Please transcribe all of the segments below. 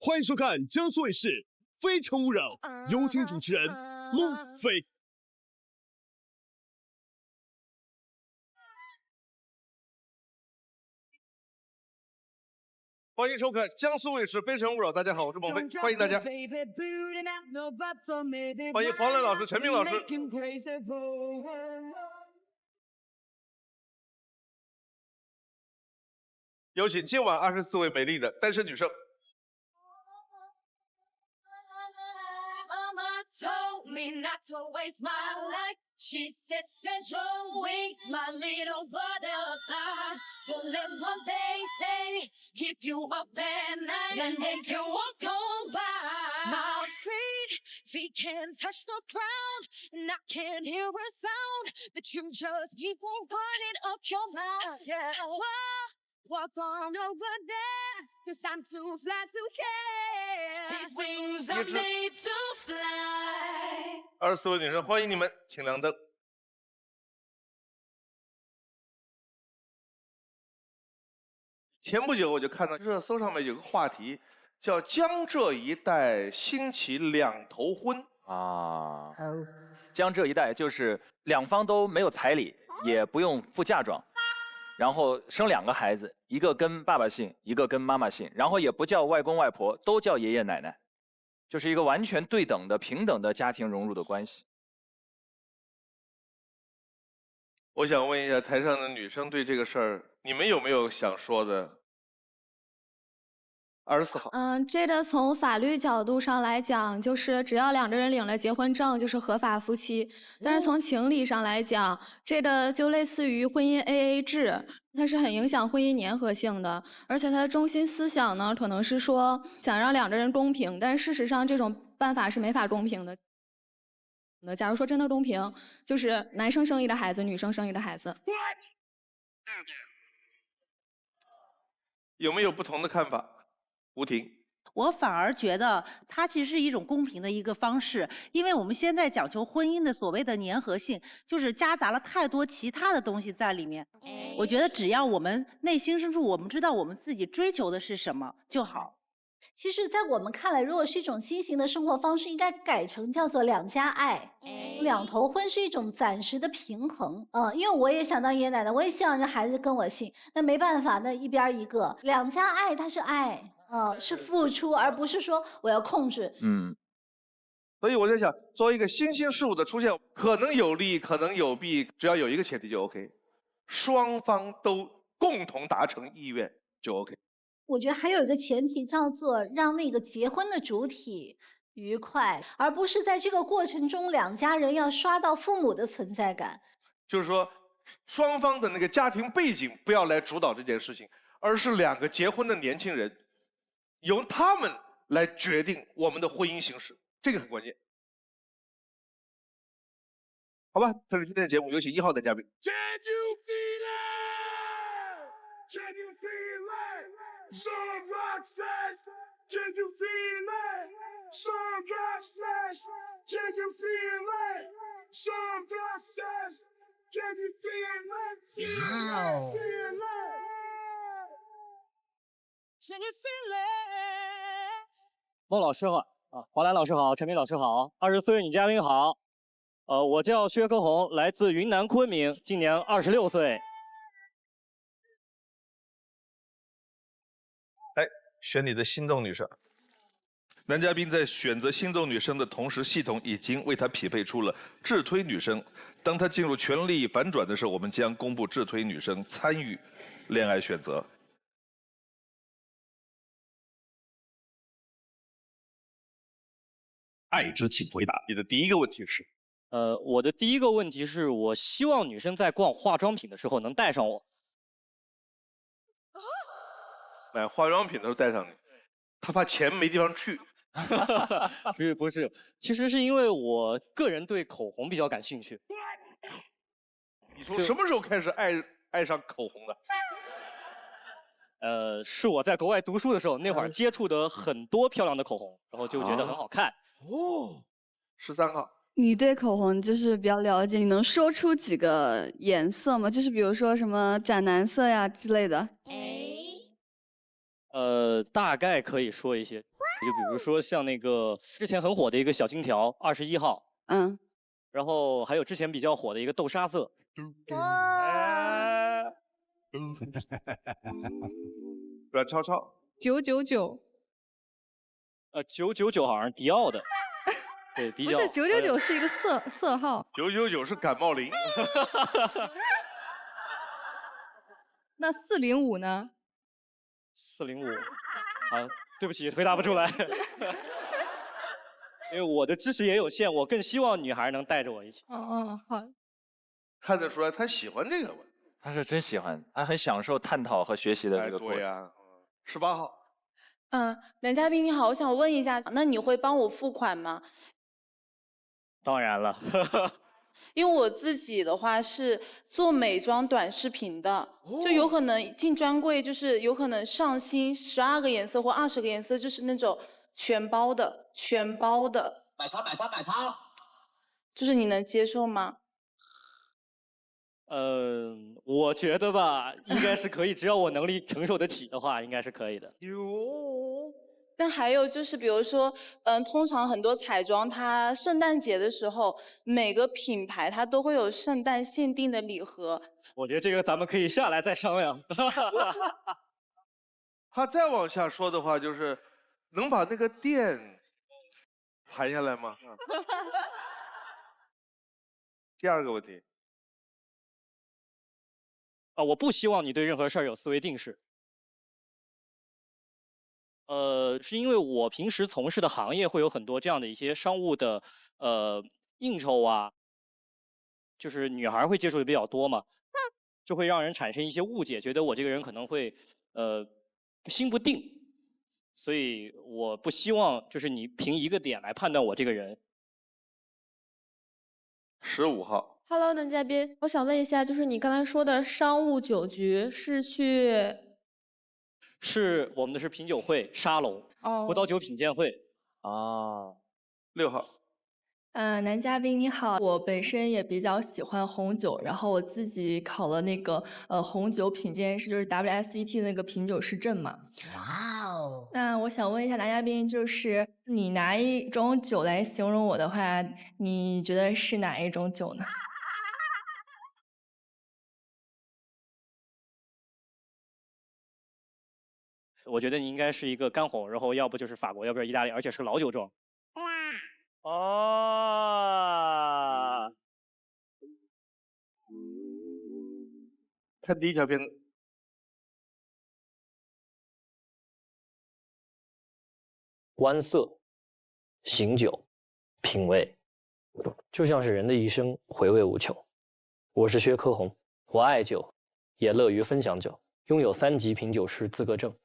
欢迎收看江苏卫视《非诚勿扰》，有请主持人路飞。欢迎收看江苏卫视《非诚勿扰》。大家好，我是孟非，欢迎大家。欢迎黄澜老师、陈明老师。有请今晚24位美丽的单身女生。She said, spread your wings, my little butterfly. Don't let what they say keep you up at night and make you walk on by. My feet can't touch the ground, and I can't hear a sound, but you just keep on running up your mouth. Yeah. Walk on over there, 'cause I'm too fly to care. These wings are made to fly. 24位女生，欢迎你们，请亮灯。前不久我就看到热搜上面有个话题，叫江浙一带兴起两头婚啊。江浙一带就是两方都没有彩礼，也不用付嫁妆。然后生2个孩子，一个跟爸爸姓，一个跟妈妈姓，然后也不叫外公外婆，都叫爷爷奶奶，就是一个完全对等的、平等的家庭融入的关系。我想问一下台上的女生对这个事儿，你们有没有想说的？24号。这个从法律角度上来讲，就是只要2个人领了结婚证，就是合法夫妻。但是从情理上来讲，这个就类似于婚姻 AA 制，它是很影响婚姻粘合性的。而且它的中心思想呢，可能是说想让2个人公平，但是事实上这种办法是没法公平的。假如说真的公平，就是男生生1个孩子，女生生1个孩子。有没有不同的看法？吴婷。我反而觉得它其实是一种公平的一个方式，因为我们现在讲求婚姻的所谓的粘合性，就是夹杂了太多其他的东西在里面。我觉得只要我们内心深处我们知道我们自己追求的是什么就好。其实，在我们看来，如果是一种新型的生活方式，应该改成叫做2家爱。两头婚是一种暂时的平衡。因为我也想当爷爷奶奶，我也希望这孩子跟我姓，那没办法，那一边一个。2家爱，它是爱。是付出，而不是说我要控制。所以我在想，作为一个新兴事物的出现，可能有利，可能有弊，只要有一个前提就 OK， 双方都共同达成意愿就 OK。我觉得还有一个前提叫做让那个结婚的主体愉快，而不是在这个过程中2家人要刷到父母的存在感。就是说，双方的那个家庭背景不要来主导这件事情，而是2个结婚的年轻人。由他们来决定我们的婚姻形式，这个很关键。好吧，这是今天的节目，有请1号的嘉宾。Can you feel it? Can you feel it? Some rock says, can you feel it? Some rock says, can you feel it? Some rock says, can you feel it? Feel it, feel it. Can you feel it? 孟老师好黄澜老师好，陈明老师好，24位女嘉宾好。我叫薛科红，来自云南昆明，今年26岁。来选你的心动女生。男嘉宾在选择心动女生的同时，系统已经为他匹配出了智推女生。当他进入权力反转的时候，我们将公布智推女生参与恋爱选择。爱之请回答。你的第一个问题是？我的第一个问题是我希望女生在逛化妆品的时候能带上我。买化妆品的时候带上你，他怕钱没地方去。不是，其实是因为我个人对口红比较感兴趣。你从什么时候开始爱上口红的？是我在国外读书的时候，那会儿接触的很多漂亮的口红，然后就觉得很好看。13号。你对口红就是比较了解，你能说出几个颜色吗？就是比如说什么斩男色呀之类的。大概可以说一些。就比如说像那个之前很火的一个小金条21号，嗯，然后还有之前比较火的一个豆沙色。阮超超， 999， 999好像是迪奥的，对，比较不是999是一个色号。 999是感冒灵。那405呢405，啊，对不起，回答不出来。因为我的知识也有限，我更希望女孩能带着我一起。好。看得出来他喜欢这个吧？他是真喜欢，他很享受探讨和学习的这个过程。对呀，18号。男嘉宾你好，我想问一下，那你会帮我付款吗？当然了。因为我自己的话是做美妆短视频的，就有可能进专柜，就是有可能上新12个颜色或20个颜色，就是那种全包的。买它，就是你能接受吗？我觉得吧，应该是可以，只要我能力承受得起的话，应该是可以的。但还有就是，比如说，通常很多彩妆，它圣诞节的时候，每个品牌它都会有圣诞限定的礼盒。我觉得这个咱们可以下来再商量。他再往下说的话，就是能把那个店盘下来吗？第二个问题。我不希望你对任何事儿有思维定式。是因为我平时从事的行业会有很多这样的一些商务的应酬啊，就是女孩会接触的比较多嘛，就会让人产生一些误解，觉得我这个人可能会心不定，所以我不希望就是你凭一个点来判断我这个人。15号。Hello， 男嘉宾，我想问一下，就是你刚才说的商务酒局是去？是我们的是品酒会沙龙，葡萄酒品鉴会。啊，6号。男嘉宾你好，我本身也比较喜欢红酒，然后我自己考了那个红酒品鉴师，就是 WSET 那个品酒师证嘛。哇哦！那我想问一下男嘉宾，就是你拿一种酒来形容我的话，你觉得是哪一种酒呢？我觉得你应该是一个干红，然后要不就是法国，要不就是意大利，而且是个老酒庄。哦，看第一条片子。观色、醒酒、品味，就像是人的一生，回味无穷。我是薛科宏，我爱酒，也乐于分享酒，拥有3级品酒师资格证。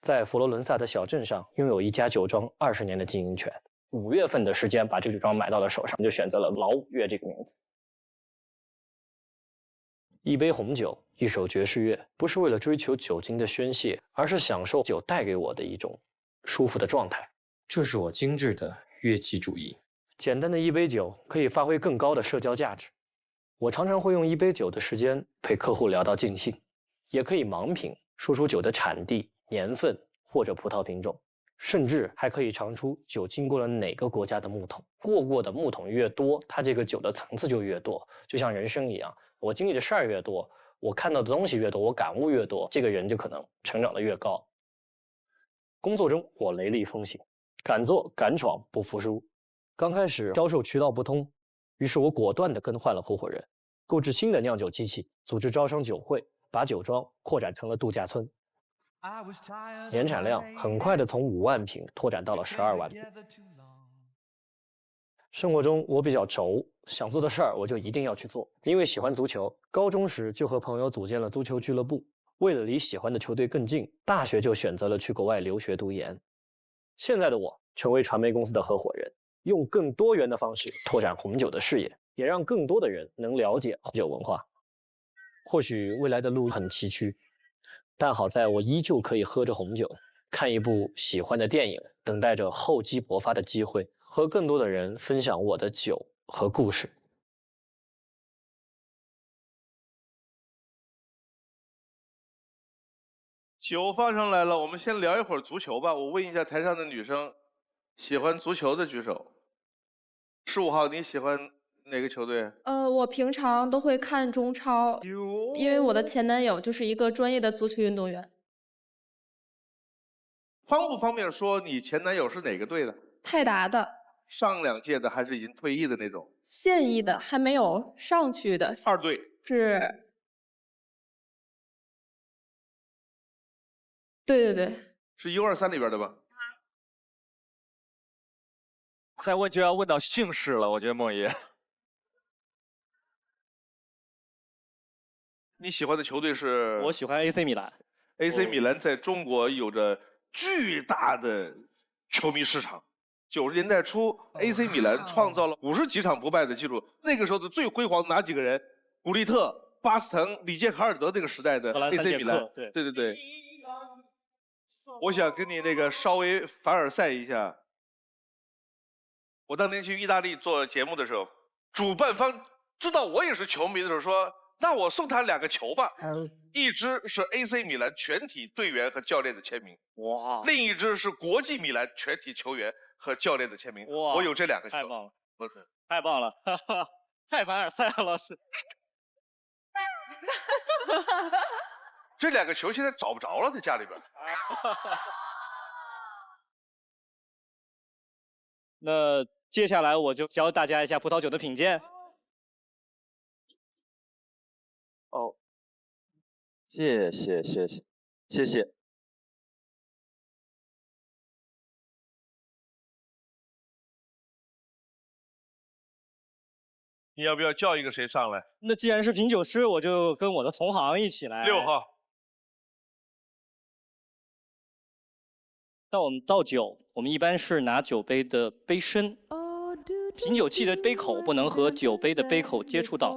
在佛罗伦萨的小镇上，拥有一家酒庄20年的经营权。5月份的时间把这个酒庄买到了手上，就选择了老五月这个名字。一杯红酒，一首爵士乐，不是为了追求酒精的宣泄，而是享受酒带给我的一种舒服的状态。这是我精致的乐器主义。简单的一杯酒可以发挥更高的社交价值。我常常会用一杯酒的时间陪客户聊到尽兴，也可以盲品，说出酒的产地、年份或者葡萄品种，甚至还可以尝出酒经过了哪个国家的木桶。过的木桶越多，它这个酒的层次就越多。就像人生一样，我经历的事儿越多，我看到的东西越多，我感悟越多，这个人就可能成长得越高。工作中我雷厉风行，敢做敢闯不服输。刚开始销售渠道不通，于是我果断地更换了合伙人，购置新的酿酒机器，组织招商酒会，把酒庄扩展成了度假村。年产量很快的从5万瓶拓展到了12万瓶。生活中我比较轴，想做的事儿我就一定要去做。因为喜欢足球，高中时就和朋友组建了足球俱乐部。为了离喜欢的球队更近，大学就选择了去国外留学读研。现在的我成为传媒公司的合伙人，用更多元的方式拓展红酒的视野，也让更多的人能了解红酒文化。或许未来的路很崎岖，但好在我依旧可以喝着红酒，看一部喜欢的电影，等待着厚积薄发的机会，和更多的人分享我的酒和故事。酒放上来了，我们先聊一会儿足球吧。我问一下台上的女生，喜欢足球的举手。15号，你喜欢哪个球队？我平常都会看中超，因为我的前男友就是一个专业的足球运动员。方不方便说你前男友是哪个队的？泰达的。上2届的还是已经退役的那种？现役的，还没有上去的。2队。是。对对对。是123里边的吧？再问就要问到姓氏了，我觉得梦爷。你喜欢的球队是？我喜欢 AC 米兰。AC 米兰在中国有着巨大的球迷市场。90年代初 ，AC 米兰创造了50几场不败的记录。那个时候的最辉煌的哪几个人？古利特、巴斯滕、里杰卡尔德那个时代的 AC 米兰。对。我想跟你那个稍微凡尔赛一下。我当年去意大利做节目的时候，主办方知道我也是球迷的时候说：“那我送他2个球吧。”一支是 AC 米兰全体队员和教练的签名，哇！另一支是国际米兰全体球员和教练的签名。哇！我有这2个球，太棒了，太棒了，太凡尔赛了，老师。这2个球现在找不着了，在家里边。那接下来我就教大家一下葡萄酒的品鉴。哦，谢谢。你要不要叫一个谁上来？那既然是品酒师，我就跟我的同行一起来。6号。那我们倒酒，我们一般是拿酒杯的杯身，品酒器的杯口不能和酒杯的杯口接触到。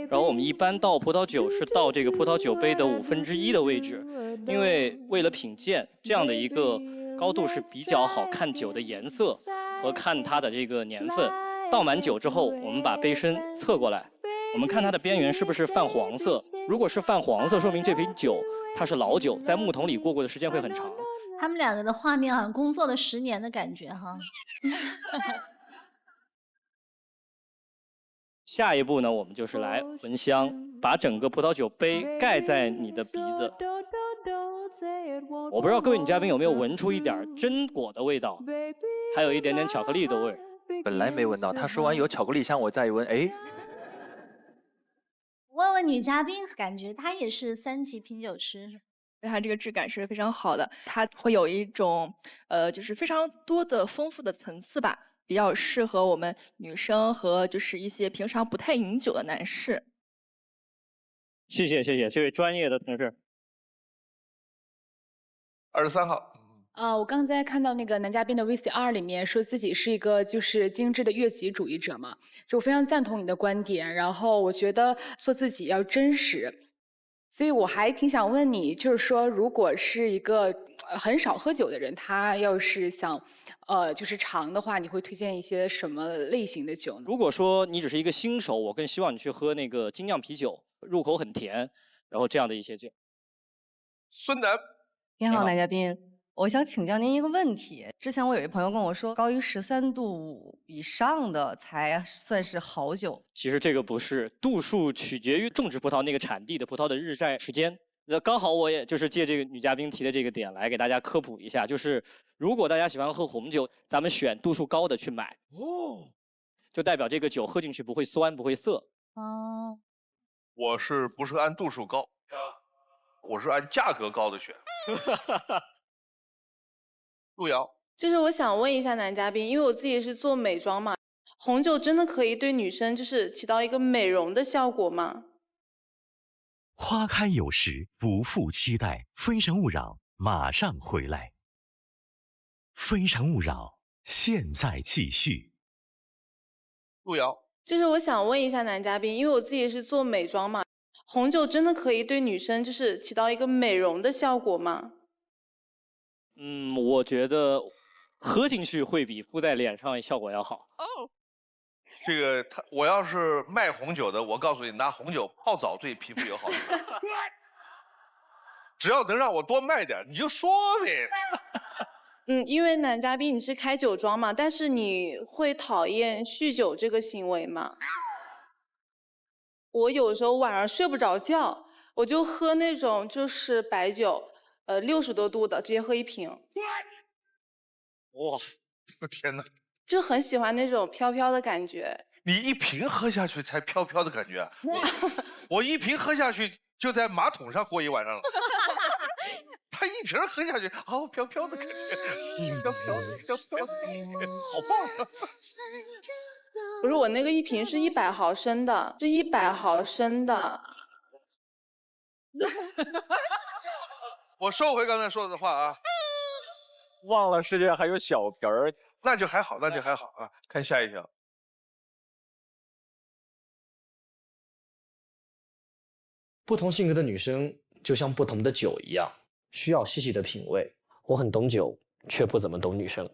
然后我们一般倒葡萄酒是倒这个葡萄酒杯的1/5的位置，因为为了品鉴，这样的一个高度是比较好看酒的颜色和看它的这个年份。倒满酒之后，我们把杯身侧过来，我们看它的边缘是不是泛黄色。如果是泛黄色，说明这瓶酒它是老酒，在木桶里过的时间会很长。他们2个的画面好像工作了10年的感觉哈。下一步呢，我们就是来闻香，把整个葡萄酒杯盖在你的鼻子。我不知道各位女嘉宾有没有闻出一点榛果的味道，还有一点点巧克力的味。本来没闻到，他说完有巧克力香，我再一闻，哎。问问女嘉宾，感觉她也是3级品酒师。它这个质感是非常好的，它会有一种就是非常多的丰富的层次吧，比较适合我们女生和就是一些平常不太饮酒的男士。谢谢这位专业的同事。23号。我刚才看到那个男嘉宾的 VCR 里面说自己是一个就是精致的悦己主义者嘛，就我非常赞同你的观点，然后我觉得做自己要真实，所以我还挺想问你，就是说如果是一个很少喝酒的人，他要是想就是尝的话，你会推荐一些什么类型的酒呢？如果说你只是一个新手，我更希望你去喝那个精酿啤酒，入口很甜，然后这样的一些酒。孙楠。您好，男嘉宾。我想请教您一个问题。之前我有一朋友跟我说，高于13度以上的才算是好酒。其实这个不是，度数取决于种植葡萄那个产地的葡萄的日晒时间。那刚好我也就是借这个女嘉宾提的这个点来给大家科普一下，就是如果大家喜欢喝红酒，咱们选度数高的去买，就代表这个酒喝进去不会酸不会涩。哦，我是不是按度数高？我是按价格高的选。路遥，就是我想问一下男嘉宾，因为我自己是做美妆嘛，红酒真的可以对女生就是起到一个美容的效果吗？花开有时，不负期待。非诚勿扰，马上回来。非诚勿扰，现在继续。路遥，就是我想问一下男嘉宾，因为我自己是做美妆嘛，红酒真的可以对女生就是起到一个美容的效果吗？我觉得喝进去会比敷在脸上效果要好。这个我要是卖红酒的，我告诉你，拿红酒泡澡对皮肤有好处。只要能让我多卖点，你就说呗。因为男嘉宾你是开酒庄嘛，但是你会讨厌酗酒这个行为吗？我有时候晚上睡不着觉，我就喝那种就是白酒，60多度的，直接喝1瓶。哇，天哪！就很喜欢那种飘飘的感觉。你1瓶喝下去才飘飘的感觉啊！我1瓶喝下去就在马桶上过一晚上了。他1瓶喝下去，哦，飘飘的感觉，飘飘的感觉，好棒！不是我那个1瓶是100毫升的，是100毫升的。我收回刚才说的话啊。忘了世界上还有小瓶儿，那就还好，那就还好啊。看下一条。不同性格的女生就像不同的酒一样，需要细细的品味。我很懂酒，却不怎么懂女生。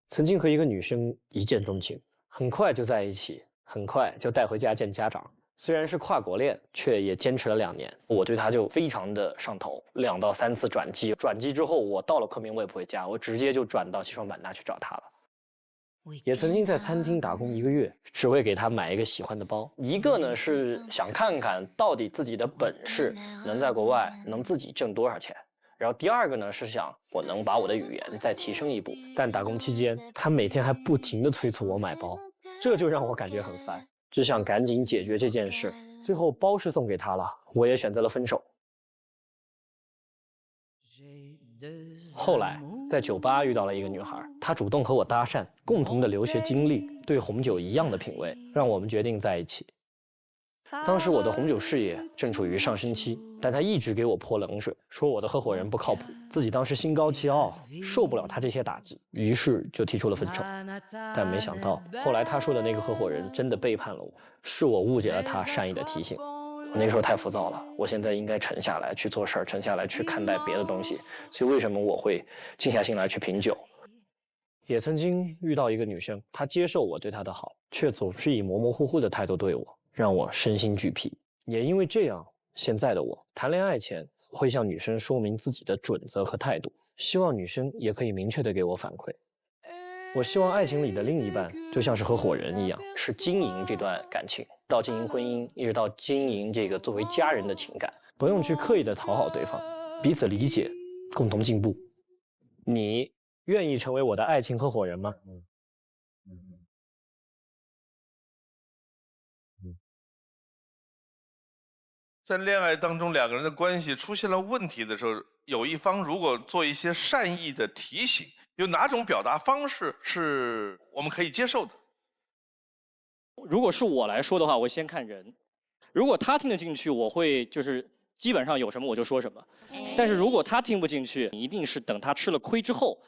曾经和一个女生一见钟情，很快就在一起，很快就带回家见家长。虽然是跨国恋，却也坚持了2年。我对她就非常的上头，2到3次转机。转机之后，我到了昆明，我也不回家，我直接就转到西双版纳去找她了。也曾经在餐厅打工1个月，只为给她买一个喜欢的包。一个呢是想看看到底自己的本事能在国外能自己挣多少钱，然后第2个呢是想我能把我的语言再提升一步。但打工期间，她每天还不停地催促我买包，这就让我感觉很烦。只想赶紧解决这件事，最后包是送给他了，我也选择了分手。后来在酒吧遇到了一个女孩，她主动和我搭讪，共同的留学经历，对红酒一样的品味，让我们决定在一起。当时我的红酒事业正处于上升期，但他一直给我泼冷水，说我的合伙人不靠谱，自己当时心高气傲，受不了他这些打击，于是就提出了分手。但没想到后来他说的那个合伙人真的背叛了我，是我误解了他善意的提醒。我那个时候太浮躁了，我现在应该沉下来去做事儿，沉下来去看待别的东西。所以为什么我会静下心来去品酒？也曾经遇到一个女生，她接受我对她的好，却总是以模模糊糊的态度对我，让我身心俱疲。也因为这样，现在的我谈恋爱前会向女生说明自己的准则和态度，希望女生也可以明确的给我反馈。我希望爱情里的另一半就像是合伙人一样，是经营这段感情，到经营婚姻，一直到经营这个作为家人的情感，不用去刻意的讨好对方，彼此理解，共同进步。你愿意成为我的爱情合伙人吗？在恋爱当中，2个人的关系出现了问题的时候，有一方如果做一些善意的提醒，有哪种表达方式是我们可以接受的？如果是我来说的话，我先看人。如果他听得进去，我会就是基本上有什么我就说什么。但是如果他听不进去，你一定是等他吃了亏之后，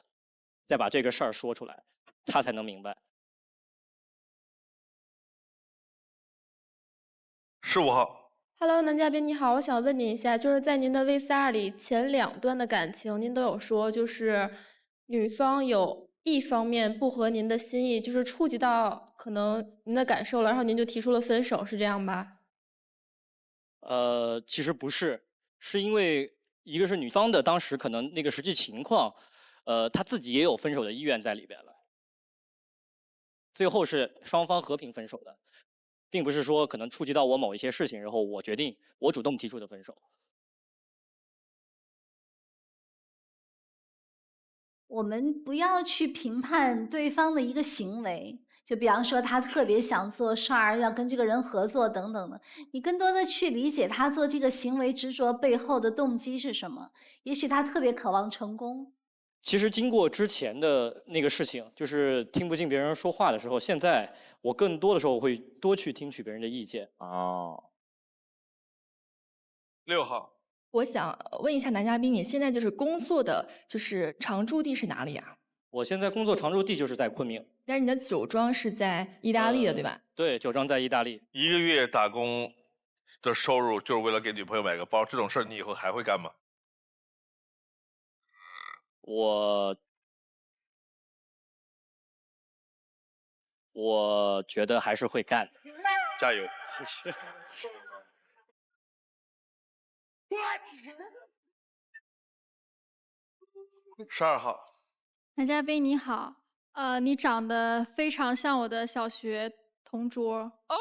再把这个事儿说出来，他才能明白。15号。Hello， 男嘉宾你好，我想问您一下，就是在您的 VCR 里前2段的感情，您都有说，就是女方有一方面不合您的心意，就是触及到可能您的感受了，然后您就提出了分手，是这样吧？其实不是，是因为一个是女方的当时可能那个实际情况，她自己也有分手的意愿在里边了，最后是双方和平分手的。并不是说可能触及到我某一些事情，然后我决定我主动提出的分手。我们不要去评判对方的一个行为，就比方说他特别想做事儿，要跟这个人合作等等的，你更多的去理解他做这个行为执着背后的动机是什么。也许他特别渴望成功。其实经过之前的那个事情，就是听不进别人说话的时候，现在我更多的时候会多去听取别人的意见。哦。6号。我想问一下男嘉宾，你现在就是工作的就是常驻地是哪里啊？我现在工作常驻地就是在昆明。但是你的酒庄是在意大利的，对吧？对，酒庄在意大利。1个月打工的收入就是为了给女朋友买个包，这种事儿你以后还会干吗？我觉得还是会干的。加油！12号。男嘉宾你好，你长得非常像我的小学同桌。哦，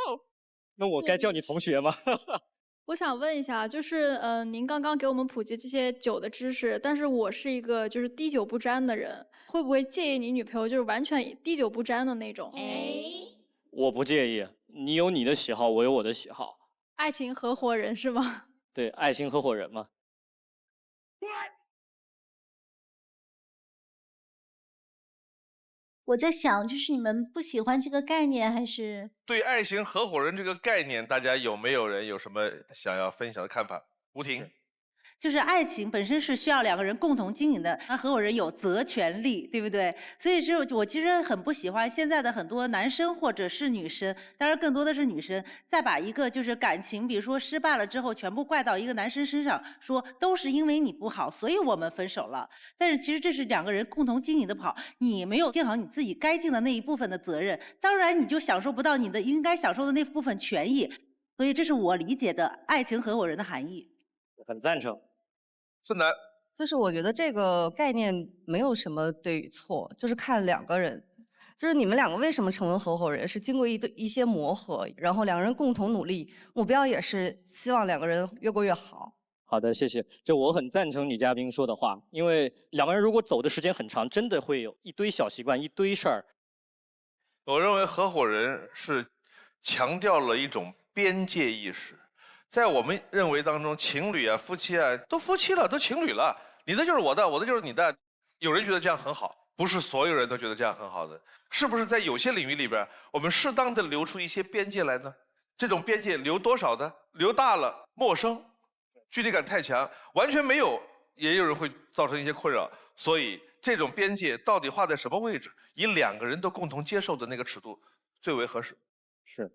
那我该叫你同学吗？我想问一下，就是您刚刚给我们普及这些酒的知识，但是我是一个就是滴酒不沾的人，会不会介意你女朋友就是完全滴酒不沾的那种？我不介意，你有你的喜好，我有我的喜好。爱情合伙人是吗？对，爱情合伙人嘛。我在想，就是你们不喜欢这个概念，还是对爱情合伙人这个概念，大家有没有人有什么想要分享的看法？吴婷。就是爱情本身是需要两个人共同经营的，而合伙人有责权利，对不对？所以是我其实很不喜欢现在的很多男生或者是女生，当然更多的是女生，再把一个就是感情，比如说失败了之后，全部怪到一个男生身上，说都是因为你不好，所以我们分手了。但是其实这是两个人共同经营的不好，你没有尽好你自己该尽的那一部分的责任，当然你就享受不到你的应该享受的那部分权益。所以这是我理解的爱情合伙人的含义。很赞成。孙楠，就是我觉得这个概念没有什么对与错，就是看两个人，就是你们两个为什么成为合伙人，是经过一些磨合，然后两个人共同努力，目标也是希望两个人越过越好。好的，谢谢。就我很赞成女嘉宾说的话，因为两个人如果走的时间很长，真的会有一堆小习惯，一堆事儿。我认为合伙人是强调了一种边界意识。在我们认为当中，情侣啊、夫妻啊，都夫妻了，都情侣了，你的就是我的，我的就是你的。有人觉得这样很好，不是所有人都觉得这样很好的。是不是在有些领域里边，我们适当的留出一些边界来呢？这种边界留多少呢？留大了陌生，距离感太强，完全没有，也有人会造成一些困扰。所以这种边界到底画在什么位置，以两个人都共同接受的那个尺度最为合适。是。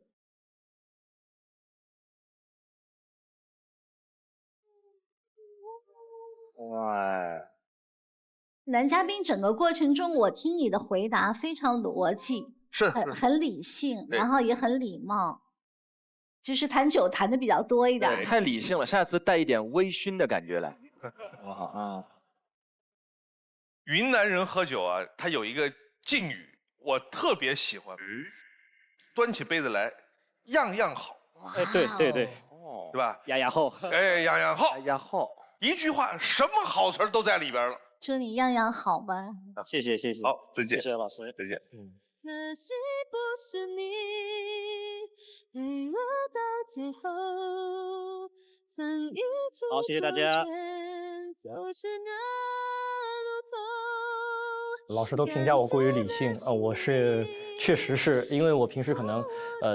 哇，男嘉宾整个过程中，我听你的回答非常逻辑，很理性，然后也很礼貌，就是谈酒谈的比较多一点。太理性了，下次带一点微醺的感觉来。好啊。云南人喝酒啊，他有一个敬语，我特别喜欢，端起杯子来，样样好。哎，对对对，对吧？呀呀好，哎，样样好，呀好。一句话，什么好词都在里边了。祝你样样好吧。谢谢谢谢。好，再见。谢谢老师，再见。可惜不是你陪我到最后，曾一出好，谢谢大家。就是那路头。老师都评价我过于理性，我是确实是因为我平时可能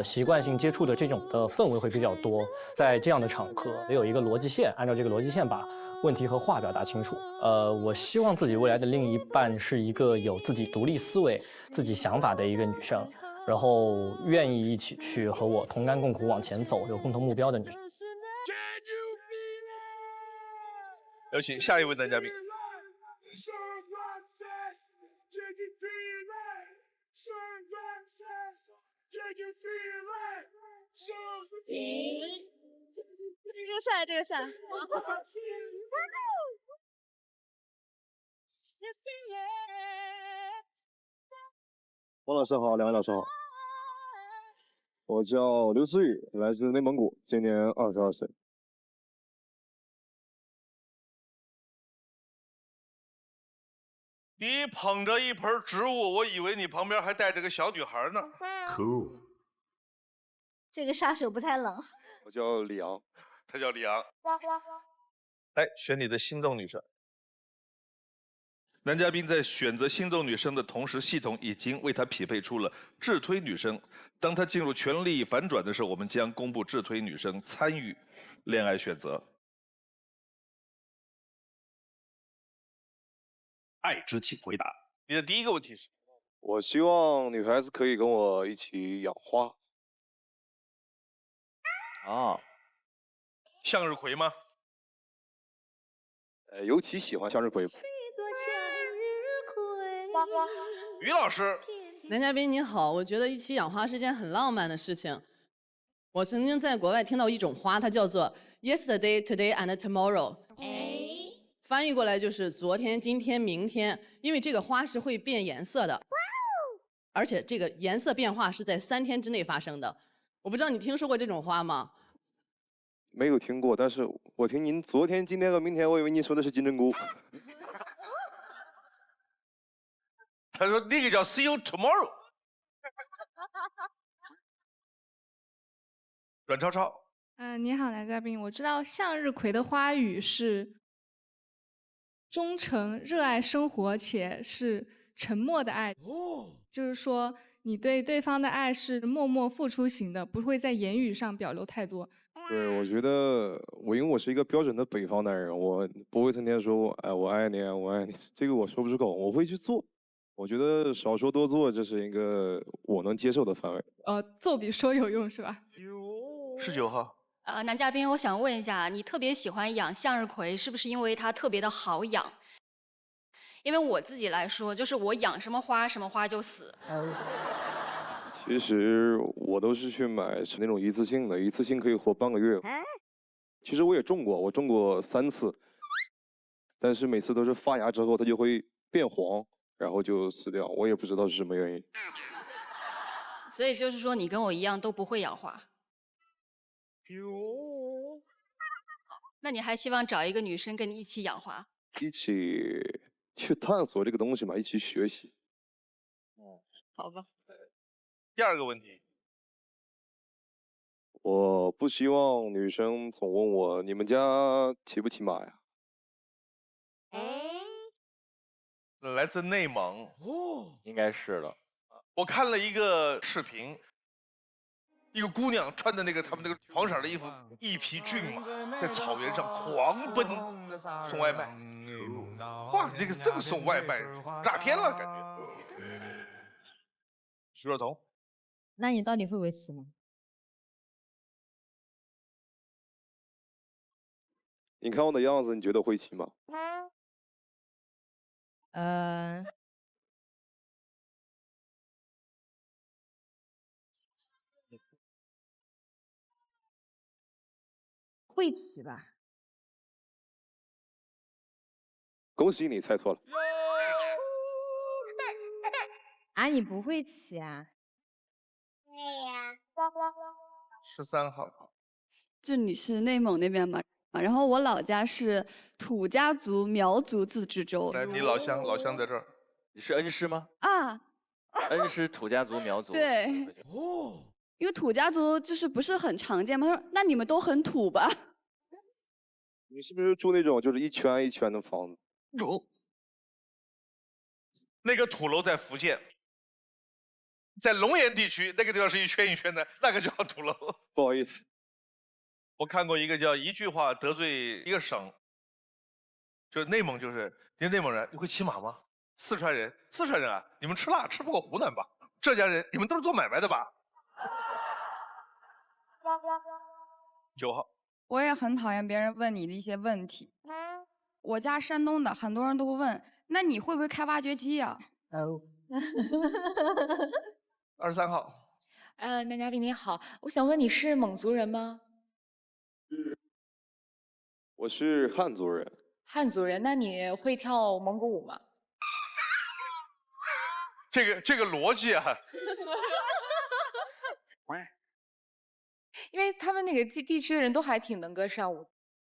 习惯性接触的这种的氛围会比较多，在这样的场合得有一个逻辑线，按照这个逻辑线把问题和话表达清楚。我希望自己未来的另一半是一个有自己独立思维、自己想法的一个女生，然后愿意一起去和我同甘共苦往前走，有共同目标的女生。有请下一位男嘉宾。这个帅，这个帅。王老师好，两位老师好。我叫刘思雨，来自内蒙古，今年22岁。你捧着一盆植物，我以为你旁边还带着个小女孩呢。Cool。这个杀手不太冷。我叫李阳，他叫李阳。来选你的心动女生。男嘉宾在选择心动女生的同时，系统已经为他匹配出了智推女生。当他进入权力反转的时候，我们将公布智推女生参与恋爱选择。爱之请回答。你的第一个问题是？我希望女孩子可以跟我一起养花。啊，向日葵吗？尤其喜欢向日葵。于老师，男嘉宾你好，我觉得一起养花是件很浪漫的事情。我曾经在国外听到一种花，它叫做 yesterday, today and tomorrow。翻译过来就是昨天、今天、明天，因为这个花是会变颜色的，而且这个颜色变化是在3天之内发生的。我不知道你听说过这种花吗？没有听过，但是我听您昨天、今天和明天，我以为您说的是金针菇。他说那个叫 See you tomorrow。阮超超，你好，男嘉宾，我知道向日葵的花语是忠诚、热爱生活且是沉默的爱。就是说你对对方的爱是默默付出型的，不会在言语上表露太多。对，我觉得因为我是一个标准的北方男人，我不会天天说哎我爱你啊，我爱你，这个我说不出口，我会去做。我觉得少说多做，这是一个我能接受的范围。做比说有用是吧19号。男嘉宾，我想问一下，你特别喜欢养向日葵，是不是因为它特别的好养？因为我自己来说，就是我养什么花，什么花就死。其实我都是去买是那种一次性的，一次性可以活半个月。其实我也种过，我种过3次，但是每次都是发芽之后它就会变黄，然后就死掉，我也不知道是什么原因。所以就是说，你跟我一样都不会养花。那你还希望找一个女生跟你一起养花？一起去探索这个东西嘛，一起学习。好吧。第2个问题，我不希望女生总问我你们家骑不骑马呀？来自内蒙，应该是了。我看了一个视频，一个姑娘穿的他们那个黄色的衣服，一匹骏马在草原上狂奔送外卖。哇，这个送外卖炸天了，感觉。徐若彤，那你到底会维持吗？你看我的样子，你觉得会骑吗？会骑吧？恭喜你猜错了。啊，你不会骑啊？对呀。13号。就你是内蒙那边嘛？然后我老家是土家族苗族自治州。来，你老乡在这儿。你是恩施吗？啊。恩施土家族苗族。对。因为土家族就是不是很常见嘛，他说那你们都很土吧？你是不是住那种就是一圈一圈的房子？有。那个土楼在福建，在龙岩地区那个地方是一圈一圈的，那个叫土楼。不好意思，我看过一个叫一句话得罪一个省，就是内蒙，就是你内蒙人，你会骑马吗？四川人啊，你们吃辣吃不过湖南吧？浙江人，你们都是做买卖的吧？9号。我也很讨厌别人问你的一些问题。我家山东的，很多人都会问，那你会不会开挖掘机呀？23号。男嘉宾你好，我想问你是蒙族人吗？我是汉族人。汉族人，那你会跳蒙古舞吗？这个逻辑啊。因为他们那个地区的人都还挺能歌善舞。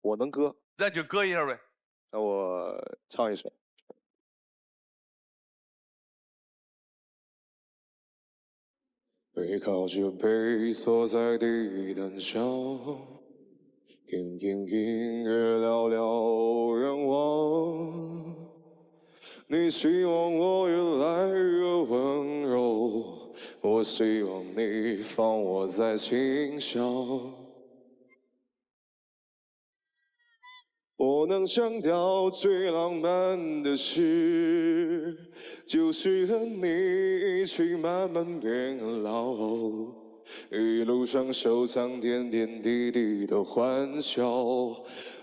我能歌，那就歌一下呗。那我唱一首。背靠着背坐在地毯上，听听音乐，聊聊愿望。你希望我越来越温柔，我希望你放我在心上。我能想到最浪漫的事，就是和你一起慢慢变老。一路上收藏点点滴滴的欢笑，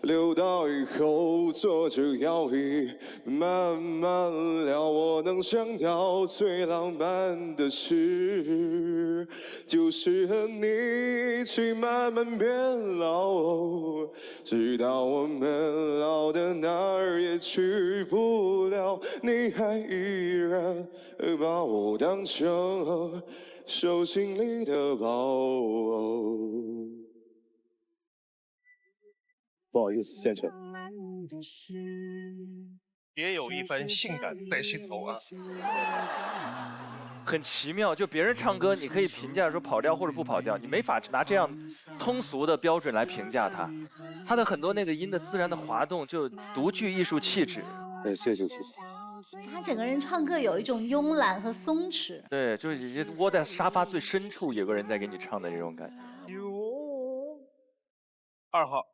留到以后坐着摇椅慢慢聊。我能想到最浪漫的事，就是和你一起慢慢变老，直到我们老的哪儿也去不了，你还依然把我当成手心里的宝。不好意思，现成。别有一番性感在心头啊！很奇妙，就别人唱歌，你可以评价说跑调或者不跑调，你没法拿这样通俗的标准来评价他。他的很多那个音的自然的滑动，就独具艺术气质。谢谢。他整个人唱歌有一种慵懒和松弛。对，就是窝在沙发最深处，有个人在给你唱的这种感觉。2号。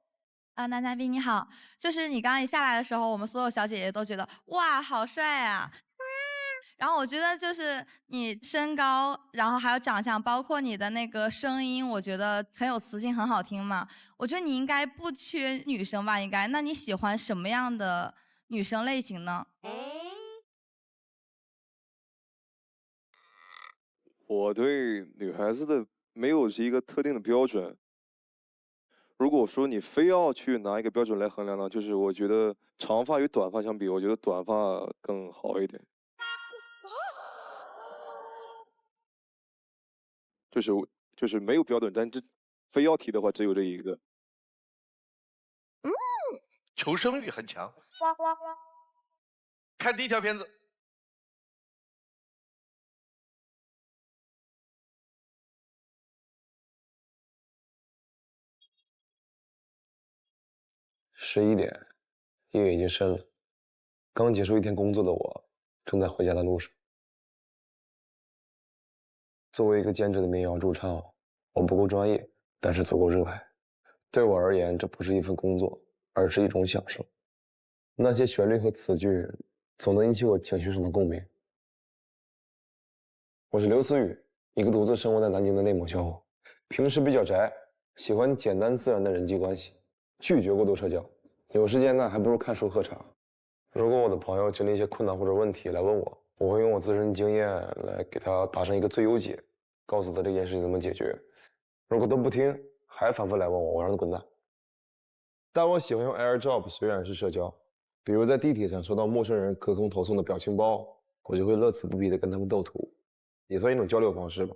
男嘉宾你好，就是你刚刚一下来的时候，我们所有小姐姐都觉得哇，好帅啊！然后我觉得就是你身高，然后还有长相，包括你的那个声音，我觉得很有磁性，很好听嘛。我觉得你应该不缺女生吧？应该？那你喜欢什么样的女生类型呢？我对女孩子的没有一个特定的标准。如果说你非要去拿一个标准来衡量呢，就是我觉得长发与短发相比，我觉得短发更好一点。就是没有标准，但这非要提的话，只有这一个。求生欲很强。看第一条片子。11点，夜已经深了。刚结束一天工作的我，正在回家的路上。作为一个兼职的民谣驻唱，我不够专业，但是足够热爱。对我而言，这不是一份工作，而是一种享受。那些旋律和词句，总能引起我情绪上的共鸣。我是刘思雨，一个独自生活在南京的内蒙小伙，平时比较宅，喜欢简单自然的人际关系，拒绝过度社交。有时间呢，还不如看书喝茶。如果我的朋友经历一些困难或者问题来问我，我会用我自身经验来给他打上一个最优解，告诉他这件事情怎么解决。如果都不听，还反复来问我，我让他滚蛋。但我喜欢用 AirDrop 虽然是社交，比如在地铁上收到陌生人隔空投送的表情包，我就会乐此不疲地跟他们斗图，也算一种交流方式吧。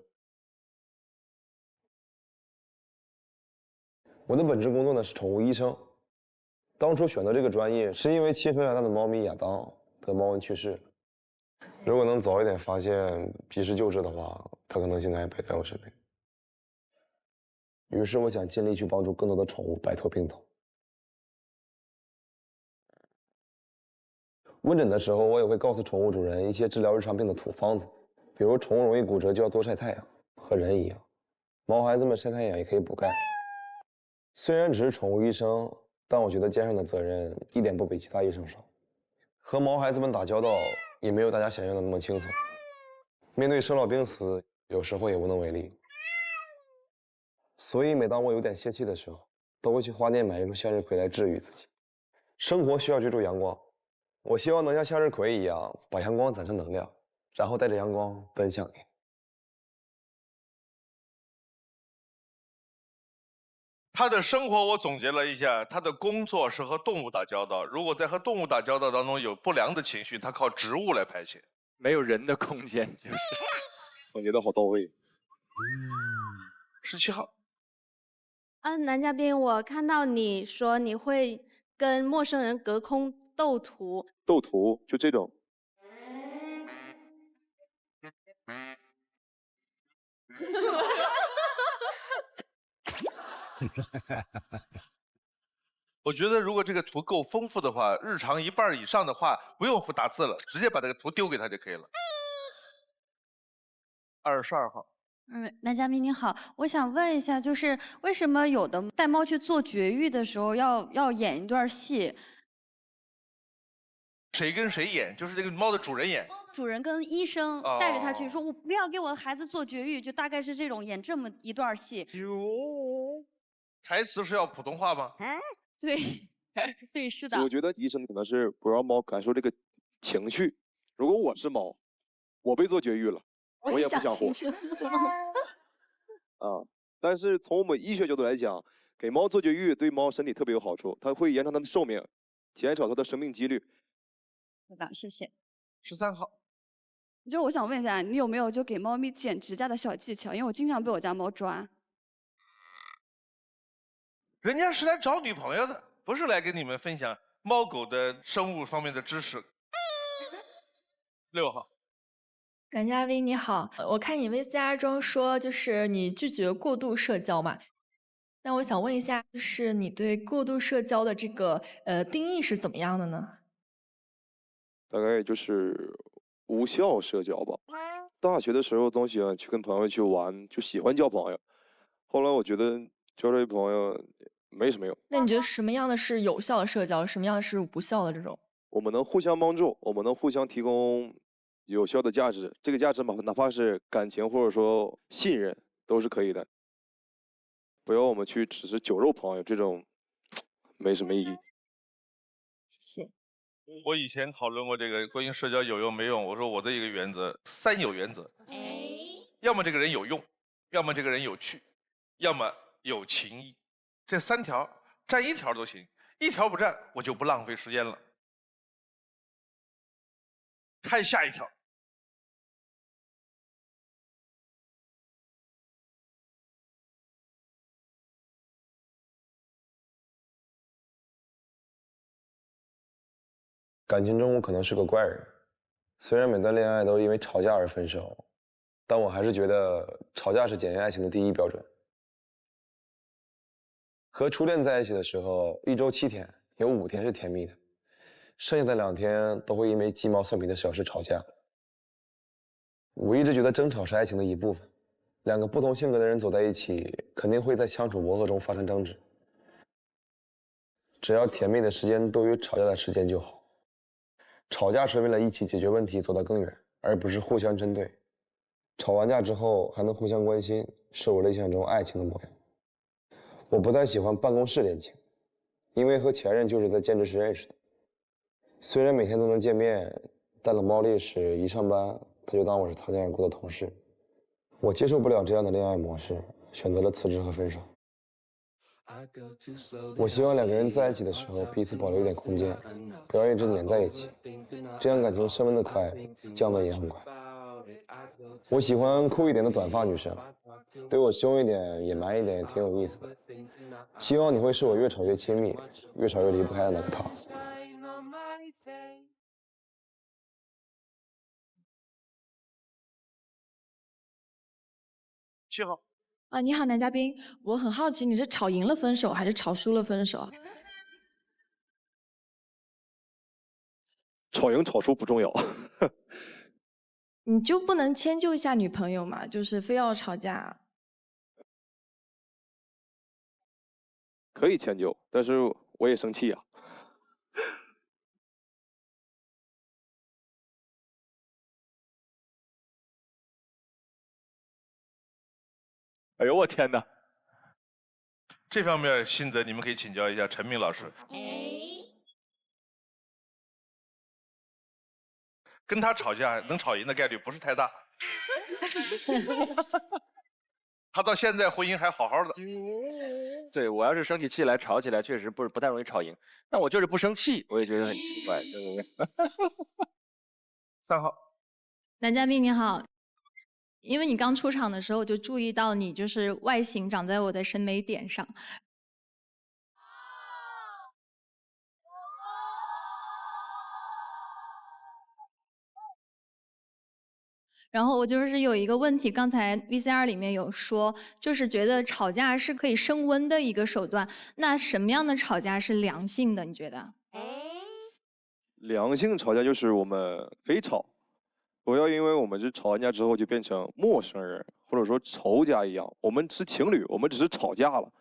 我的本职工作呢是宠物医生。当初选择这个专业，是因为7岁大的猫咪亚当得猫瘟去世。如果能早一点发现，及时救治的话，它可能现在还陪在我身边。于是我想尽力去帮助更多的宠物摆脱病痛。问诊的时候，我也会告诉宠物主人一些治疗日常病的土方子，比如宠物容易骨折就要多晒太阳，和人一样，毛孩子们晒太阳也可以补钙。虽然只是宠物医生，但我觉得肩上的责任一点不比其他医生少。和毛孩子们打交道也没有大家想象的那么轻松，面对生老病死，有时候也无能为力。所以每当我有点泄气的时候，都会去花店买一束向日葵来治愈自己。生活需要追逐阳光，我希望能像向日葵一样，把阳光攒成能量，然后带着阳光奔向你。他的生活我总结了一下，他的工作是和动物打交道。如果在和动物打交道当中有不良的情绪，他靠植物来排遣，没有人的空间，就是总结的好到位。17号，男嘉宾，我看到你说你会跟陌生人隔空斗图，斗图就这种。我觉得如果这个图够丰富的话，日常1半以上的话，不用打字了，直接把这个图丢给他就可以了。22号。男嘉宾您好，我想问一下，就是为什么有的带猫去做绝育的时候要演一段戏？谁跟谁演？就是这个猫的主人演。主人跟医生带着他去，说我不要给我的孩子做绝育，就大概是这种演这么一段戏。台词是要普通话吗？对，对，是的。我觉得医生可能是不让猫感受这个情绪。如果我是猫，我被做绝育了，我也不想活。啊，但是从我们医学角度来讲，给猫做绝育对猫身体特别有好处，它会延长它的寿命，减少它的生命几率。是的，谢谢。13号。就我想问一下，你有没有就给猫咪剪指甲的小技巧？因为我经常被我家猫抓。人家是来找女朋友的，不是来跟你们分享猫狗的生物方面的知识。6号。男嘉宾你好，我看你 VCR 中说就是你拒绝过度社交嘛，那我想问一下，就是你对过度社交的这个定义是怎么样的呢？大概就是无效社交吧。大学的时候总喜欢去跟朋友去玩，就喜欢交朋友。后来我觉得交这些朋友没什么用。那你觉得什么样的是有效的社交，什么样的是无效的这种？我们能互相帮助，我们能互相提供有效的价值，这个价值嘛，哪怕是感情或者说信任，都是可以的。不要我们去只是酒肉朋友，这种没什么意义。谢谢。我以前讨论过这个关于社交有用没用，我说我的一个原则，3有原则，要么这个人有用，要么这个人有趣，要么有情义，这3条占1条都行，1条不占我就不浪费时间了。看下一条。感情中我可能是个怪人，虽然每段恋爱都因为吵架而分手，但我还是觉得吵架是检验爱情的第1标准。和初恋在一起的时候，1周7天，有5天是甜蜜的，剩下的2天都会因为鸡毛蒜皮的小事吵架。我一直觉得争吵是爱情的一部分，2个不同性格的人走在一起，肯定会在相处磨合中发生争执。只要甜蜜的时间多于吵架的时间就好。吵架是为了一起解决问题，走得更远，而不是互相针对。吵完架之后还能互相关心，是我理想中爱情的模样。我不太喜欢办公室恋情，因为和前任就是在兼职时认识的。虽然每天都能见面，但冷暴力时一上班他就当我是擦肩而过的同事。我接受不了这样的恋爱模式，选择了辞职和分手。我希望2个人在一起的时候彼此保留一点空间，不要一直黏在一起，这样感情升温的快，降温也很快。我喜欢酷一点的短发女生，对我凶一点、野蛮一点也挺有意思的。希望你会是我越吵越亲密、越吵越离不开的那个他。7号。啊，你好，男嘉宾，我很好奇，你是吵赢了分手，还是吵输了分手啊？吵赢吵输不重要。你就不能迁就一下女朋友嘛？就是非要吵架？可以迁就，但是我也生气呀。哎呦我天哪！这方面心得你们可以请教一下陈明老师。跟他吵架能吵赢的概率不是太大。他到现在婚姻还好好的。对，我要是生起气来吵起来，确实不太容易吵赢。但我就是不生气，我也觉得很奇怪，对不对？3号。男嘉宾你好，因为你刚出场的时候就注意到你就是外形长在我的审美点上。然后我就是有一个问题，刚才 VCR 里面有说，就是觉得吵架是可以升温的一个手段。那什么样的吵架是良性的？你觉得？良性吵架就是我们可以吵，不要因为我们是吵完架之后就变成陌生人或者说仇家一样。我们是情侣，我们只是吵架了。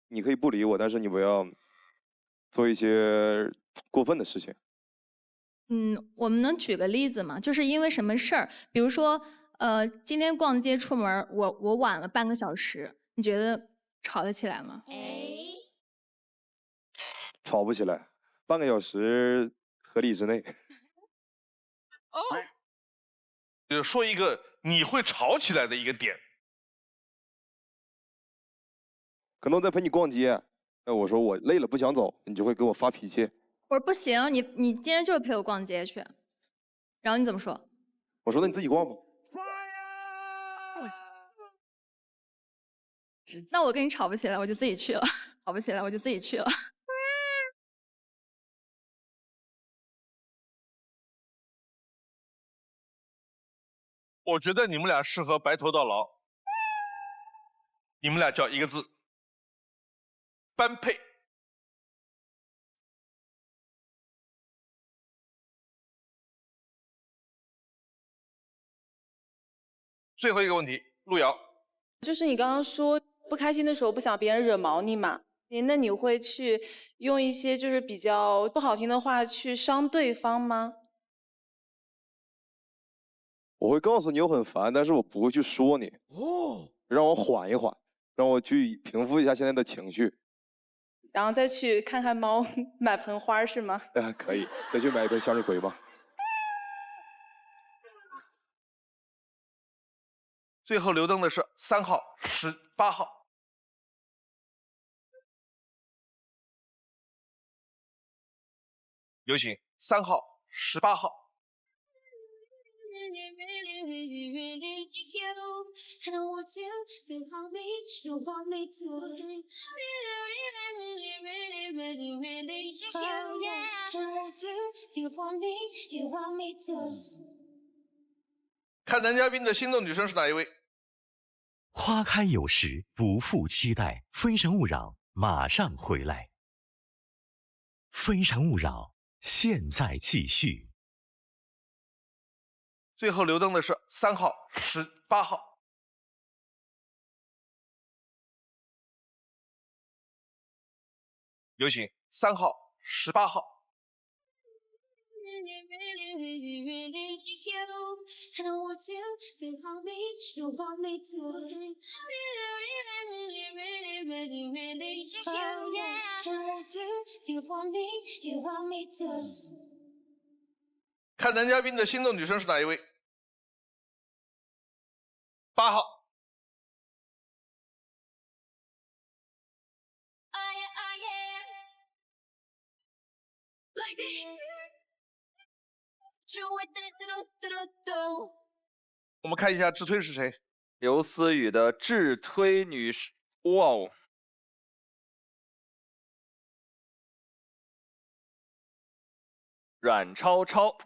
你可以不理我，但是你不要做一些过分的事情。我们能举个例子吗？就是因为什么事儿？比如说，今天逛街出门，我晚了半个小时，你觉得吵得起来吗？吵不起来，半个小时合理之内。就说一个你会吵起来的一个点。可能在陪你逛街，我说我累了不想走，你就会给我发脾气。我说不行，你今天就是陪我逛街去，然后你怎么说？我说那你自己逛吧。那我跟你吵不起来，我就自己去了；吵不起来，我就自己去了。我觉得你们俩适合白头到老，你们俩叫一个字：般配。最后一个问题，路遥，就是你刚刚说不开心的时候不想别人惹毛你嘛，那你会去用一些就是比较不好听的话去伤对方吗？我会告诉你我很烦，但是我不会去说你。让我缓一缓，让我去平复一下现在的情绪。然后再去看看猫，买盆花是吗？可以，再去买一盆向日葵吧。最后留灯的是3号、18号。有请3号、18号。看男嘉宾的心动女生是哪一位？花开有时，不负期待。非诚勿扰，马上回来。非诚勿扰，现在继续。最后留灯的是3号、18号。有请3号、18号。看男嘉宾的心动女生是哪一位？8号。我们看一下智推是谁？刘思雨的智推女士，哇哦！阮超超。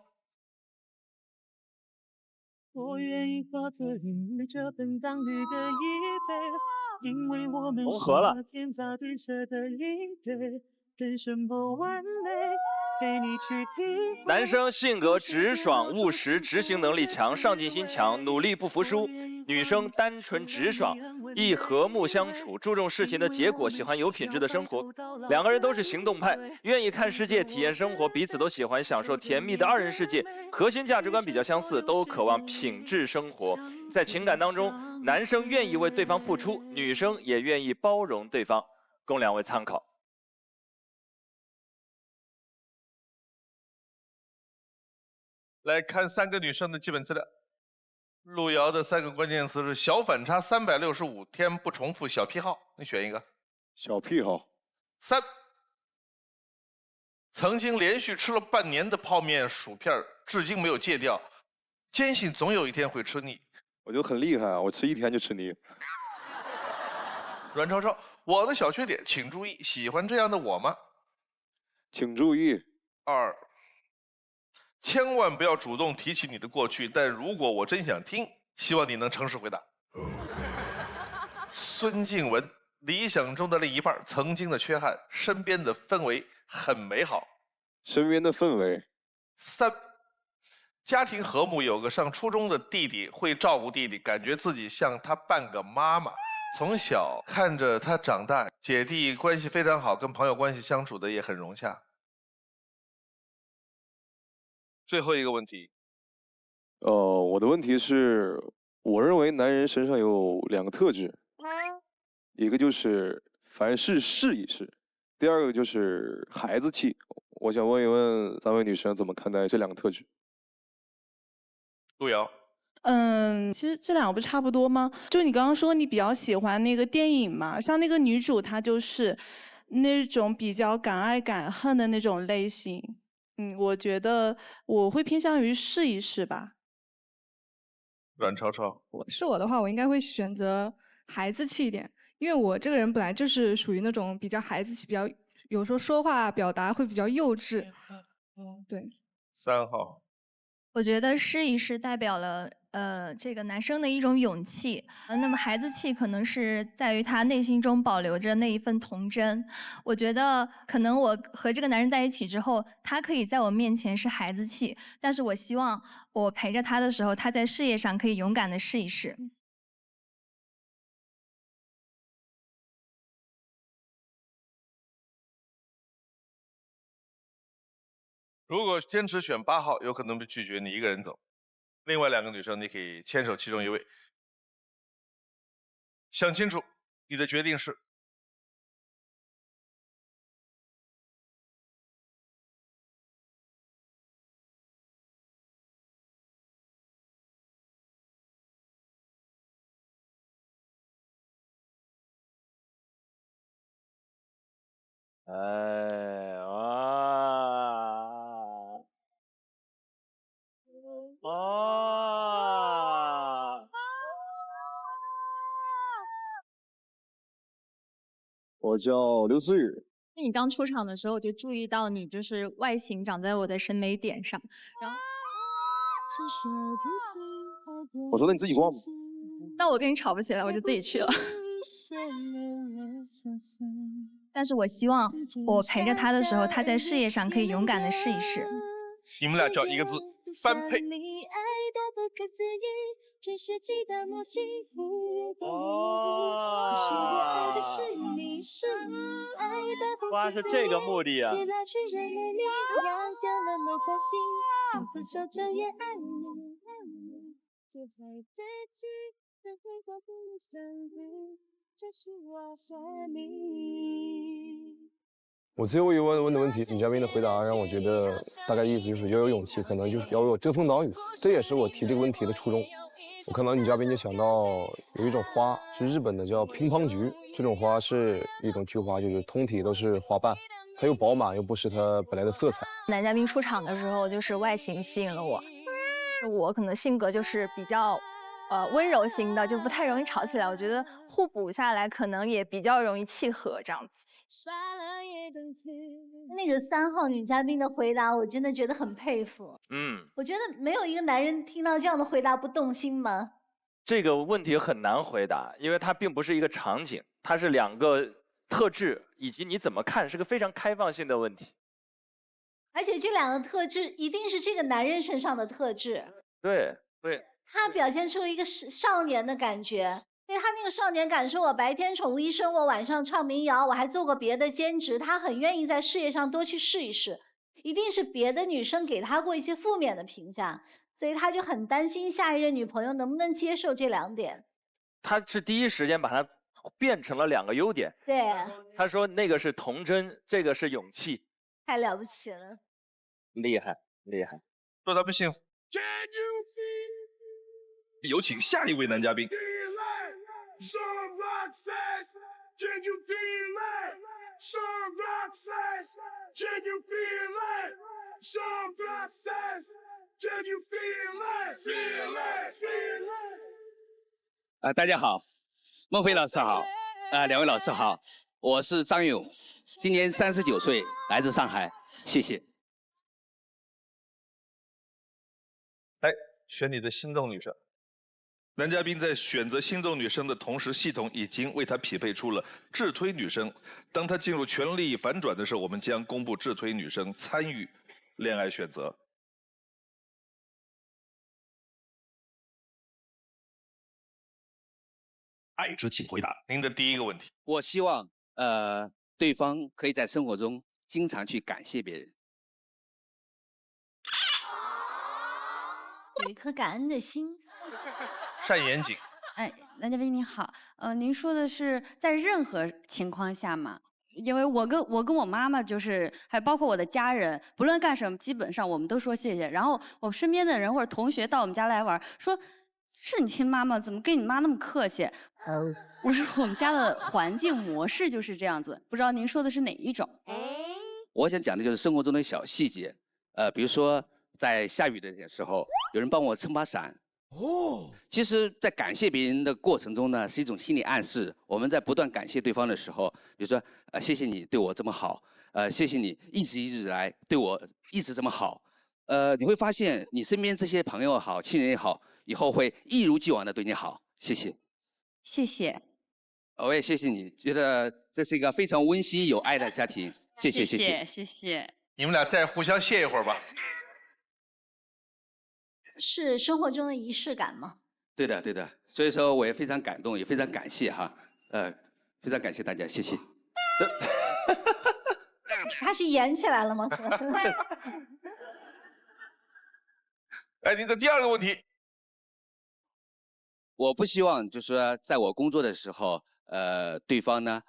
我愿意化作云里这本当绿的一杯，因为我们是那天造地设的一对，等什么完美？男生性格直爽务实，执行能力强，上进心强，努力不服输。女生单纯直爽，易和睦相处，注重事情的结果，喜欢有品质的生活。两个人都是行动派，愿意看世界，体验生活，彼此都喜欢享受甜蜜的2人世界。核心价值观比较相似，都渴望品质生活。在情感当中，男生愿意为对方付出，女生也愿意包容对方，供两位参考。来看3个女生的基本资料。路遥的3个关键词是小反差、365天不重复、小癖好，你选一个。小癖好。3，曾经连续吃了半年的泡面、薯片，至今没有戒掉，坚信总有一天会吃腻。我就很厉害啊，我吃1天就吃腻。阮超超，我的小缺点，请注意，喜欢这样的我吗？请注意。2，千万不要主动提起你的过去，但如果我真想听，希望你能诚实回答。孙静文，理想中的另一半，曾经的缺憾，身边的氛围很美好。身边的氛围。3，家庭和睦，有个上初中的弟弟，会照顾弟弟，感觉自己像他半个妈妈。从小看着他长大，姐弟关系非常好，跟朋友关系相处的也很融洽。最后一个问题，我的问题是，我认为男人身上有2个特质，一个就是凡事试一试，第二个就是孩子气。我想问一问3位女生怎么看待这2个特质？路遥。其实这2个不差不多吗？就你刚刚说你比较喜欢那个电影嘛，像那个女主她就是那种比较敢爱敢恨的那种类型。我觉得我会偏向于试一试吧。阮超超，是我的话，我应该会选择孩子气一点，因为我这个人本来就是属于那种比较孩子气，比较有时候说话表达会比较幼稚。对。3号。我觉得试一试代表了这个男生的一种勇气，那么孩子气可能是在于他内心中保留着那一份童真。我觉得可能我和这个男人在一起之后，他可以在我面前是孩子气，但是我希望我陪着他的时候，他在事业上可以勇敢的试一试。如果坚持选8号，有可能被拒绝，你一个人走。另外2个女生，你可以牵手其中一位。想清楚，你的决定是。我叫刘思雨。你刚出场的时候，我就注意到你就是外形长在我的审美点上，然后我说那你自己逛吧。但我跟你吵不起来，我就自己去了。但是我希望我陪着他的时候，他在事业上可以勇敢的试一试。你们俩叫一个字，般配。哇，是这个目的啊！我最后一问的问题，女嘉宾的回答让我觉得大概意思就是要有勇气，可能就是要有遮风挡雨，这也是我提这个问题的初衷。我看到女嘉宾就想到有一种花是日本的叫乒乓菊，这种花是一种菊花，就是通体都是花瓣，它又饱满又不失它本来的色彩。男嘉宾出场的时候就是外形吸引了我，我可能性格就是比较温柔型的，就不太容易吵起来。我觉得互补下来可能也比较容易契合这样子。那个3号女嘉宾的回答，我真的觉得很佩服。我觉得没有一个男人听到这样的回答不动心吗？这个问题很难回答，因为它并不是一个场景，它是2个特质以及你怎么看，是个非常开放性的问题。而且这2个特质一定是这个男人身上的特质。对对。他表现出一个少年的感觉。对，他那个少年感是我白天宠物医生，我晚上唱民谣，我还做过别的兼职，他很愿意在事业上多去试一试。一定是别的女生给他过一些负面的评价，所以他就很担心下一任女朋友能不能接受这2点。他是第一时间把它变成了2个优点。对，他说那个是童真，这个是勇气，太了不起了，厉害厉害，祝他们幸福。有请下一位男嘉宾。大家好，孟非老师好，2位老师好，我是张勇，今年39岁，来自上海，谢谢。来选你的心动女生。男嘉宾在选择心动女生的同时，系统已经为他匹配出了智推女生。当他进入权力反转的时候，我们将公布智推女生参与恋爱选择。爱之请回答您的第一个问题。我希望对方可以在生活中经常去感谢别人。有一颗感恩的心，善严谨。哎，男嘉宾你好，您说的是在任何情况下吗？因为我跟我妈妈就是还包括我的家人，不论干什么，基本上我们都说谢谢。然后我身边的人或者同学到我们家来玩，说是你亲妈妈，怎么跟你妈那么客气？我说我们家的环境模式就是这样子，不知道您说的是哪一种？我想讲的就是生活中的小细节，比如说在下雨的时候，有人帮我撑把伞。其实，在感谢别人的过程中呢，是一种心理暗示。我们在不断感谢对方的时候，比如说，谢谢你对我这么好，谢谢你一直以来对我一直这么好，你会发现你身边这些朋友也好，亲人也好，以后会一如既往的对你好。谢谢，谢谢。我也谢谢你，觉得这是一个非常温馨有爱的家庭。谢谢，谢谢，谢谢。你们俩再互相谢一会儿吧。是生活中的仪式感吗？对的，对的。所以说，我也非常感动，也非常感谢哈，非常感谢大家，谢谢。他是演起来了吗？哎，您的第二个问题。我不希望就是说，在我工作的时候，对方呢，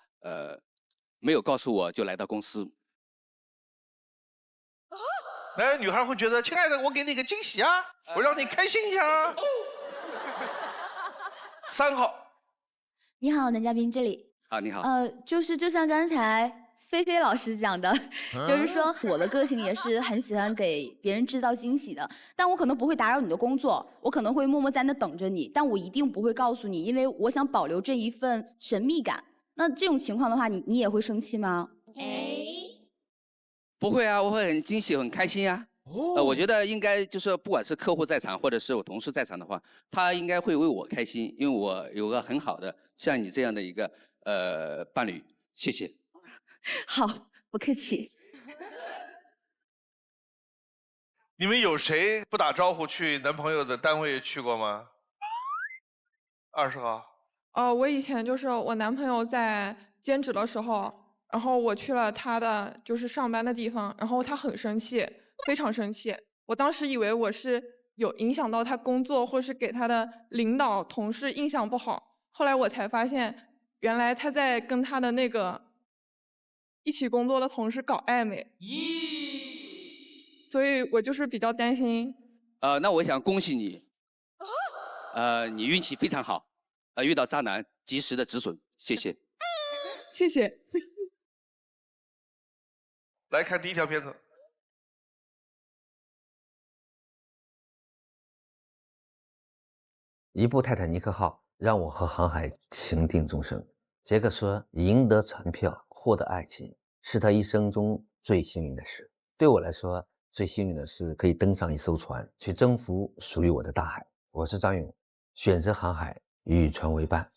没有告诉我就来到公司。哎，女孩会觉得，亲爱的，我给你个惊喜啊，我让你开心一下啊。3号，你好，男嘉宾这里。啊，你好。就像刚才菲菲老师讲的，就是说我的个性也是很喜欢给别人制造惊喜的，但我可能不会打扰你的工作，我可能会默默在那等着你，但我一定不会告诉你，因为我想保留这一份神秘感。那这种情况的话，你也会生气吗？不会啊，我会很惊喜、很开心啊。我觉得应该就是不管是客户在场，或者是我同事在场的话，他应该会为我开心，因为我有个很好的像你这样的一个伴侣。谢谢。好，不客气。你们有谁不打招呼去男朋友的单位去过吗？20号。我以前就是我男朋友在兼职的时候，然后我去了他的就是上班的地方，然后他很生气，非常生气。我当时以为我是有影响到他工作，或是给他的领导同事印象不好。后来我才发现，原来他在跟他的那个一起工作的同事搞暧昧。所以我就是比较担心。那我想恭喜你，你运气非常好，遇到渣男及时的止损，谢谢。谢谢。来看第一条片子。一部泰坦尼克号让我和航海情定终生。杰克说，赢得船票，获得爱情，是他一生中最幸运的事。对我来说，最幸运的是可以登上一艘船，去征服属于我的大海。我是张勇，选择航海，与船为伴。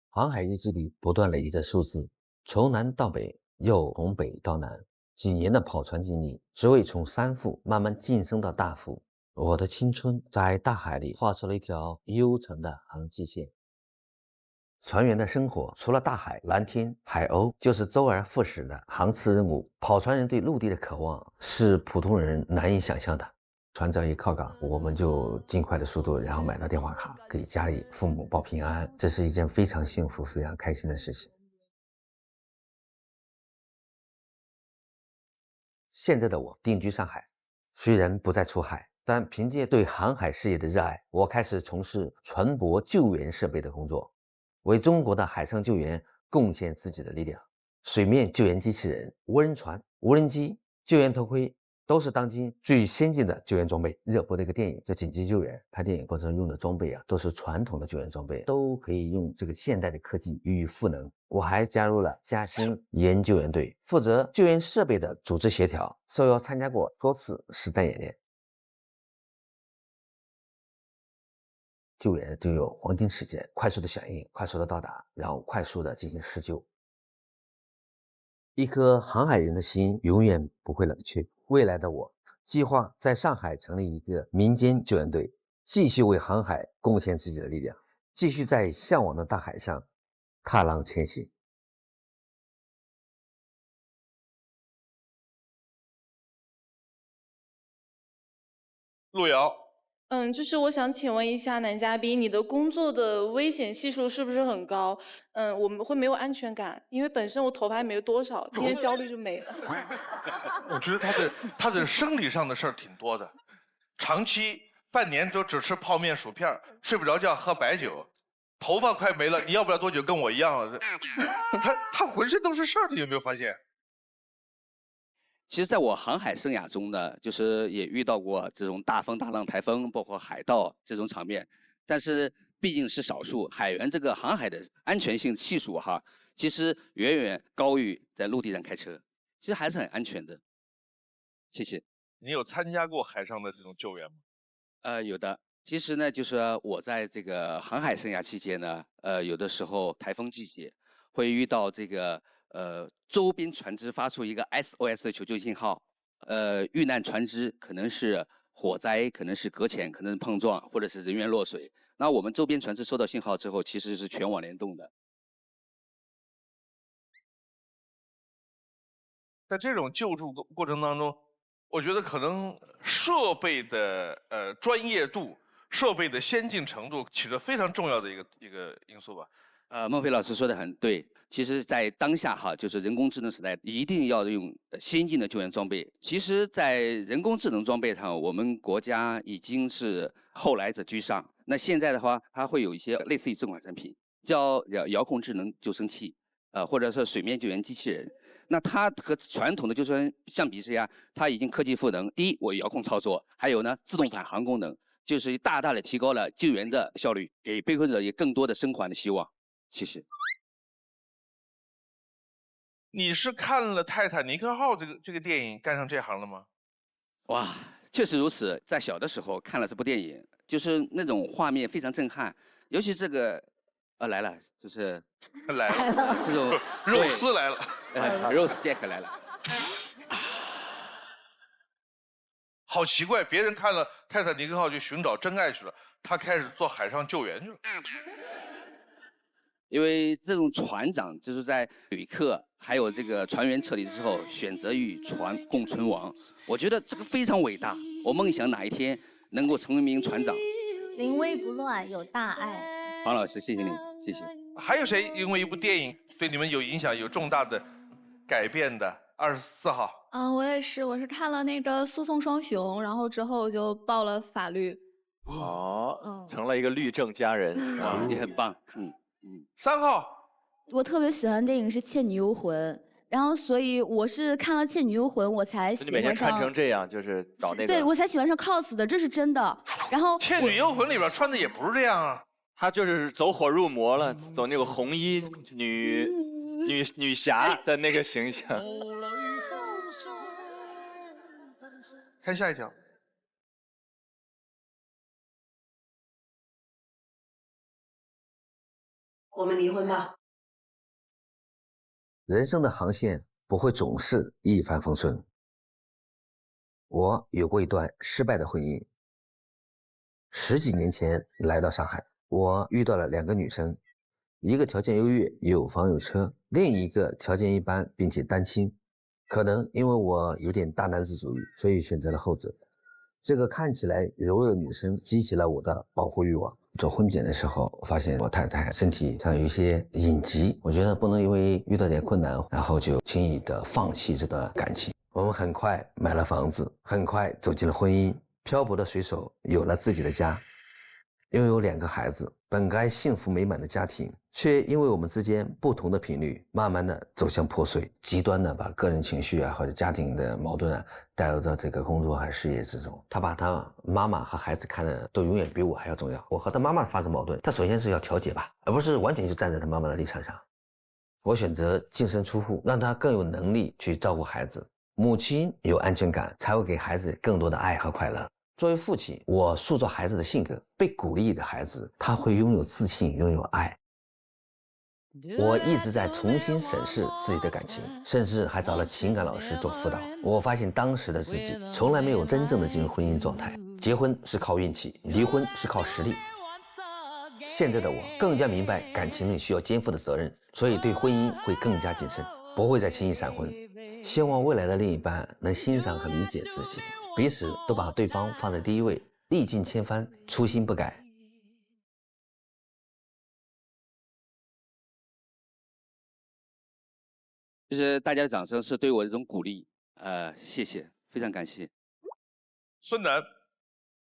航海日记里不断累积的数字，从南到北，又从北到南，几年的跑船经历，只为从3副慢慢晋升到大副。我的青春在大海里画出了一条悠长的航迹线。船员的生活除了大海、蓝天、海鸥，就是周而复始的航次任务。跑船人对陆地的渴望是普通人难以想象的。船只要一靠港，我们就尽快的速度，然后买到电话卡，给家里父母报平安，这是一件非常幸福、非常开心的事情。现在的我定居上海，虽然不再出海，但凭借对航海事业的热爱，我开始从事船舶救援设备的工作，为中国的海上救援贡献自己的力量。水面救援机器人、无人船、无人机、救援头盔都是当今最先进的救援装备。热播的一个电影叫《紧急救援》，拍电影过程中用的装备啊，都是传统的救援装备，都可以用这个现代的科技予以赋能。我还加入了嘉兴研救援队，负责救援设备的组织协调，受邀参加过多次实战演练。救援就有黄金时间，快速的响应，快速的到达，然后快速的进行施救。一颗航海人的心永远不会冷却。未来的我计划在上海成立一个民间救援队，继续为航海贡献自己的力量，继续在向往的大海上踏浪前行。路遥，就是我想请问一下男嘉宾，你的工作的危险系数是不是很高？我们会没有安全感，因为本身我头发没有多少，天天焦虑就没了。我觉得他的生理上的事儿挺多的，长期半年都只吃泡面、薯片，睡不着觉，喝白酒，头发快没了。你要不了多久跟我一样了，他浑身都是事儿，你有没有发现？其实，在我航海生涯中呢，就是也遇到过这种大风大浪、台风，包括海盗这种场面，但是毕竟是少数。海员这个航海的安全性系数哈，其实远远高于在陆地上开车，其实还是很安全的。谢谢。你有参加过海上的这种救援吗？有的。其实呢，就是我在这个航海生涯期间呢，有的时候台风季节会遇到这个周边船只发出一个 SOS 的求救信号，遇难船只可能是火灾，可能是搁浅，可能是碰撞，或者是人员落水。那我们周边船只收到信号之后，其实是全网联动的。在这种救助过程当中，我觉得可能设备的专业度、设备的先进程度起着非常重要的一个因素吧。孟非老师说的很对。其实，在当下哈，就是人工智能时代，一定要用先进的救援装备。其实，在人工智能装备上，我们国家已经是后来者居上。那现在的话，它会有一些类似于这款产品，叫遥控智能救生器，或者是水面救援机器人。那它和传统的救生相比之下，它已经科技赋能。第一，我遥控操作，还有呢，自动返航功能，就是大大的提高了救援的效率，给被困者也更多的生还的希望。谢谢。你是看了《泰坦尼克号》这个电影干上这行了吗？哇，确实如此。在小的时候看了这部电影，就是那种画面非常震撼，尤其这个来了，就是来了，这种肉丝来了，Rose Jack 来了。好奇怪，别人看了《泰坦尼克号》就寻找真爱去了，他开始做海上救援去了。因为这种船长就是在旅客还有这个船员撤离之后，选择与船共存亡。我觉得这个非常伟大。我梦想哪一天能够成为一名船长。临危不乱，有大爱。黄老师，谢谢你，谢谢。还有谁因为一部电影对你们有影响、有重大的改变的？24号。我也是，我是看了那个《诉讼双雄》，然后之后就报了法律。成了一个律政佳人，哇，也很棒。3号，我特别喜欢的电影是《倩女幽魂》，然后所以我是看了《倩女幽魂》，我才喜欢上。你每天穿成这样，就是找那个。对，我才喜欢上 cos 的，这是真的。然后《倩女幽魂》里边穿的也不是这样啊，他就是走火入魔了，走那个红衣女侠的那个形象。看下一条。我们离婚吧。人生的航线不会总是一帆风顺。我有过一段失败的婚姻。10几年前来到上海，我遇到了2个女生，一个条件优越，有房有车，另一个条件一般，并且单亲。可能因为我有点大男子主义，所以选择了后者。这个看起来柔弱的女生激起了我的保护欲望。做婚检的时候，我发现我太太身体上有一些隐疾，我觉得不能因为遇到点困难，然后就轻易的放弃这段感情。我们很快买了房子，很快走进了婚姻，漂泊的水手有了自己的家，拥有2个孩子，本该幸福美满的家庭，却因为我们之间不同的频率，慢慢的走向破碎，极端的把个人情绪啊或者家庭的矛盾啊带入到这个工作还是事业之中。他把他妈妈和孩子看的都永远比我还要重要。我和他妈妈发生矛盾，他首先是要调解吧，而不是完全就站在他妈妈的立场上。我选择净身出户，让他更有能力去照顾孩子。母亲有安全感，才会给孩子更多的爱和快乐。作为父亲，我塑造孩子的性格，被鼓励的孩子，他会拥有自信，拥有爱。我一直在重新审视自己的感情，甚至还找了情感老师做辅导。我发现当时的自己从来没有真正的进入婚姻状态，结婚是靠运气，离婚是靠实力。现在的我更加明白感情里需要肩负的责任，所以对婚姻会更加谨慎，不会再轻易闪婚。希望未来的另一半能欣赏和理解自己，彼此都把对方放在第一位，历尽千帆，初心不改。其实大家的掌声是对我的一种鼓励，谢谢，非常感谢。孙楠，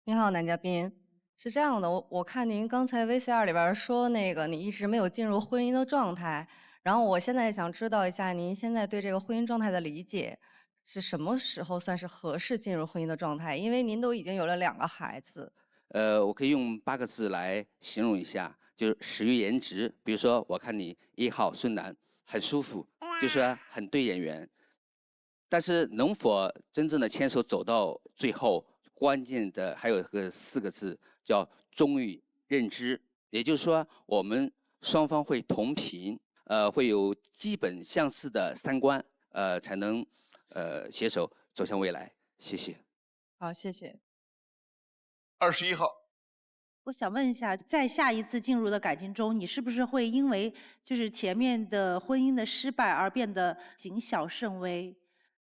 你好，男嘉宾。是这样的，我看您刚才 VCR 里边说那个你一直没有进入婚姻的状态，然后我现在想知道一下您现在对这个婚姻状态的理解，是什么时候算是合适进入婚姻的状态？因为您都已经有了2个孩子。我可以用8个字来形容一下，就是始于颜值。比如说，我看你1号孙楠很舒服，就是很对眼缘。但是能否真正的牵手走到最后，关键的还有个4个字，叫忠于认知。也就是说，我们双方会同频，会有基本相似的3观，才能携手走向未来。谢谢。好，谢谢。21号。我想问一下，在下一次进入的感情中，你是不是会因为就是前面的婚姻的失败而变得谨小慎微？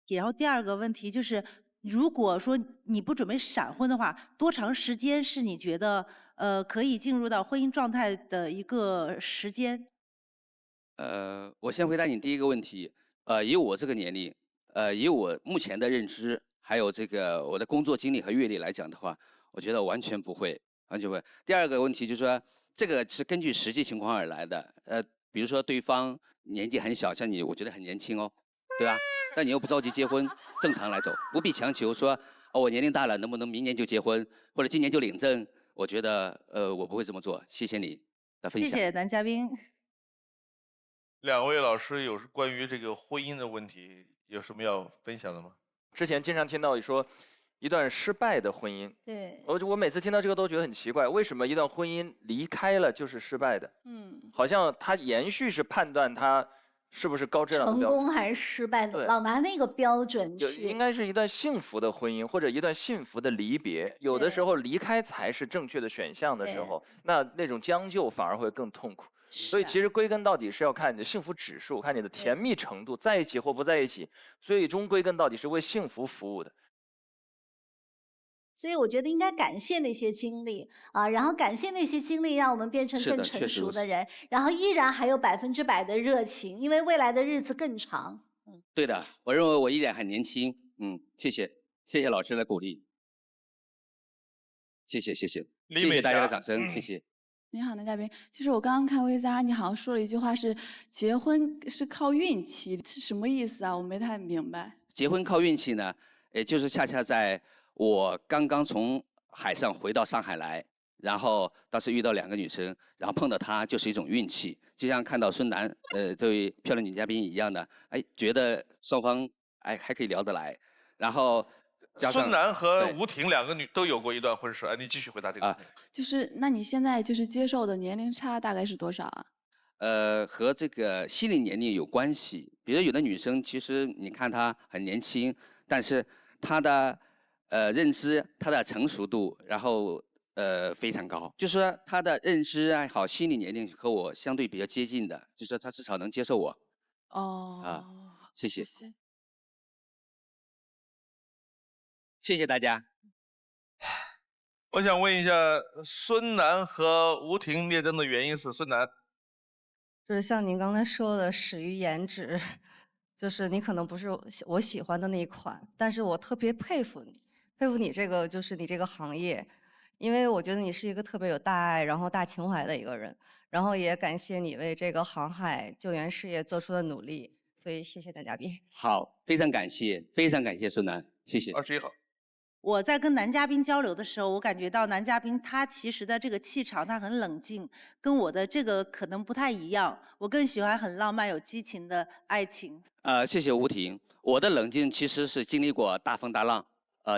然后第2个问题就是，如果说你不准备闪婚的话，多长时间是你觉得可以进入到婚姻状态的一个时间？我先回答你第1个问题。以我这个年龄，以我目前的认知，还有这个我的工作经历和阅历来讲的话，我觉得完全不会，完全不会。第2个问题就是说，这个是根据实际情况而来的。比如说对方年纪很小，像你，我觉得很年轻哦，对吧？但你又不着急结婚，正常来走，不必强求说，我年龄大了，能不能明年就结婚，或者今年就领证？我觉得，我不会这么做。谢谢你的分享。谢谢男嘉宾。2位老师有关于这个婚姻的问题有什么要分享的吗？之前经常听到说，一段失败的婚姻，对，我每次听到这个都觉得很奇怪，为什么一段婚姻离开了就是失败的？好像它延续是判断它是不是高质量的成标准。功还是失败，对老拿那个标准就去。应该是一段幸福的婚姻，或者一段幸福的离别。有的时候离开才是正确的选项的时候，那种将就反而会更痛苦。所以其实归根到底是要看你的幸福指数，看你的甜蜜程度，在一起或不在一起，最终归根到底是为幸福服务的。所以我觉得应该感谢那些经历啊，然后感谢那些经历，让我们变成更成熟的人，然后依然还有100%的热情，因为未来的日子更长。对的，我认为我依然很年轻。谢谢老师的鼓励，谢谢大家的掌声，谢谢。你好，男嘉宾。就是我刚刚看 VCR， 你好像说了一句话是“结婚是靠运气”，是什么意思啊？我没太明白。结婚靠运气呢，也就是恰恰在我刚刚从海上回到上海来，然后当时遇到2个女生，然后碰到她就是一种运气，就像看到孙楠这位漂亮女嘉宾一样的，觉得双方还可以聊得来，然后加上孙楠和吴婷2个女都有过一段婚事。你继续回答这个问题。就是那你现在就是接受的年龄差大概是多少啊？和这个心理年龄有关系。比如有的女生，其实你看她很年轻，但是她的认知、她的成熟度，然后非常高，就是说她的认知爱好、心理年龄和我相对比较接近的，就是说她至少能接受我。谢谢。谢谢大家。我想问一下，孙楠和吴婷灭灯的原因是孙楠。就是像您刚才说的，始于颜值，就是你可能不是我喜欢的那一款，但是我特别佩服你，佩服你这个就是你这个行业，因为我觉得你是一个特别有大爱，然后大情怀的一个人，然后也感谢你为这个航海救援事业做出的努力，所以谢谢男嘉宾。好，非常感谢孙楠，谢谢。21号。我在跟男嘉宾交流的时候，我感觉到男嘉宾他其实的这个气场，他很冷静，跟我的这个可能不太一样。我更喜欢很浪漫、有激情的爱情。谢谢吴婷。我的冷静其实是经历过大风大浪，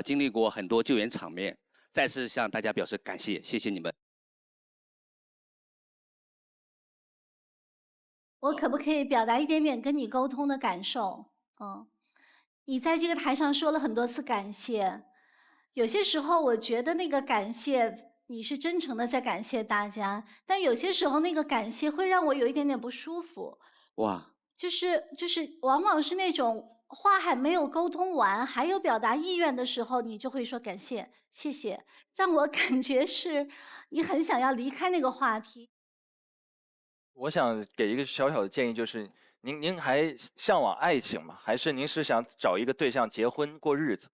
经历过很多救援场面。再次向大家表示感谢，谢谢你们。我可不可以表达一点点跟你沟通的感受？你在这个台上说了很多次感谢。有些时候，我觉得那个感谢你是真诚的在感谢大家，但有些时候那个感谢会让我有一点点不舒服。哇！就是往往是那种话还没有沟通完，还有表达意愿的时候，你就会说感谢、谢谢，让我感觉是你很想要离开那个话题。我想给一个小小的建议，就是您还向往爱情吗？还是您是想找一个对象结婚过日子？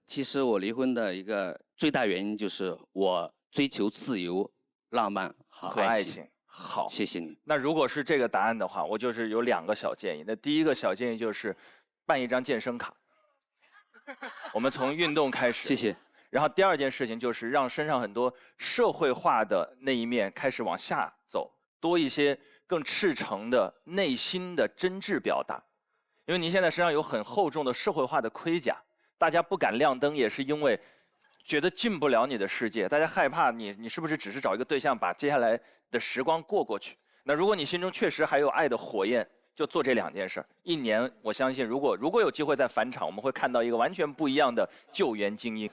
其实我离婚的一个最大原因就是我追求自由、浪漫和爱情。好，谢谢你。那如果是这个答案的话，我就是有2个小建议。那第一个小建议就是办一张健身卡，我们从运动开始。谢谢。然后第2件事情就是让身上很多社会化的那一面开始往下走，多一些更赤诚的内心的真挚表达。因为您现在身上有很厚重的社会化的盔甲，大家不敢亮灯，也是因为觉得进不了你的世界，大家害怕你是不是只是找一个对象把接下来的时光过去。那如果你心中确实还有爱的火焰，就做这2件事。1年，我相信如果有机会再返场，我们会看到一个完全不一样的救援精英。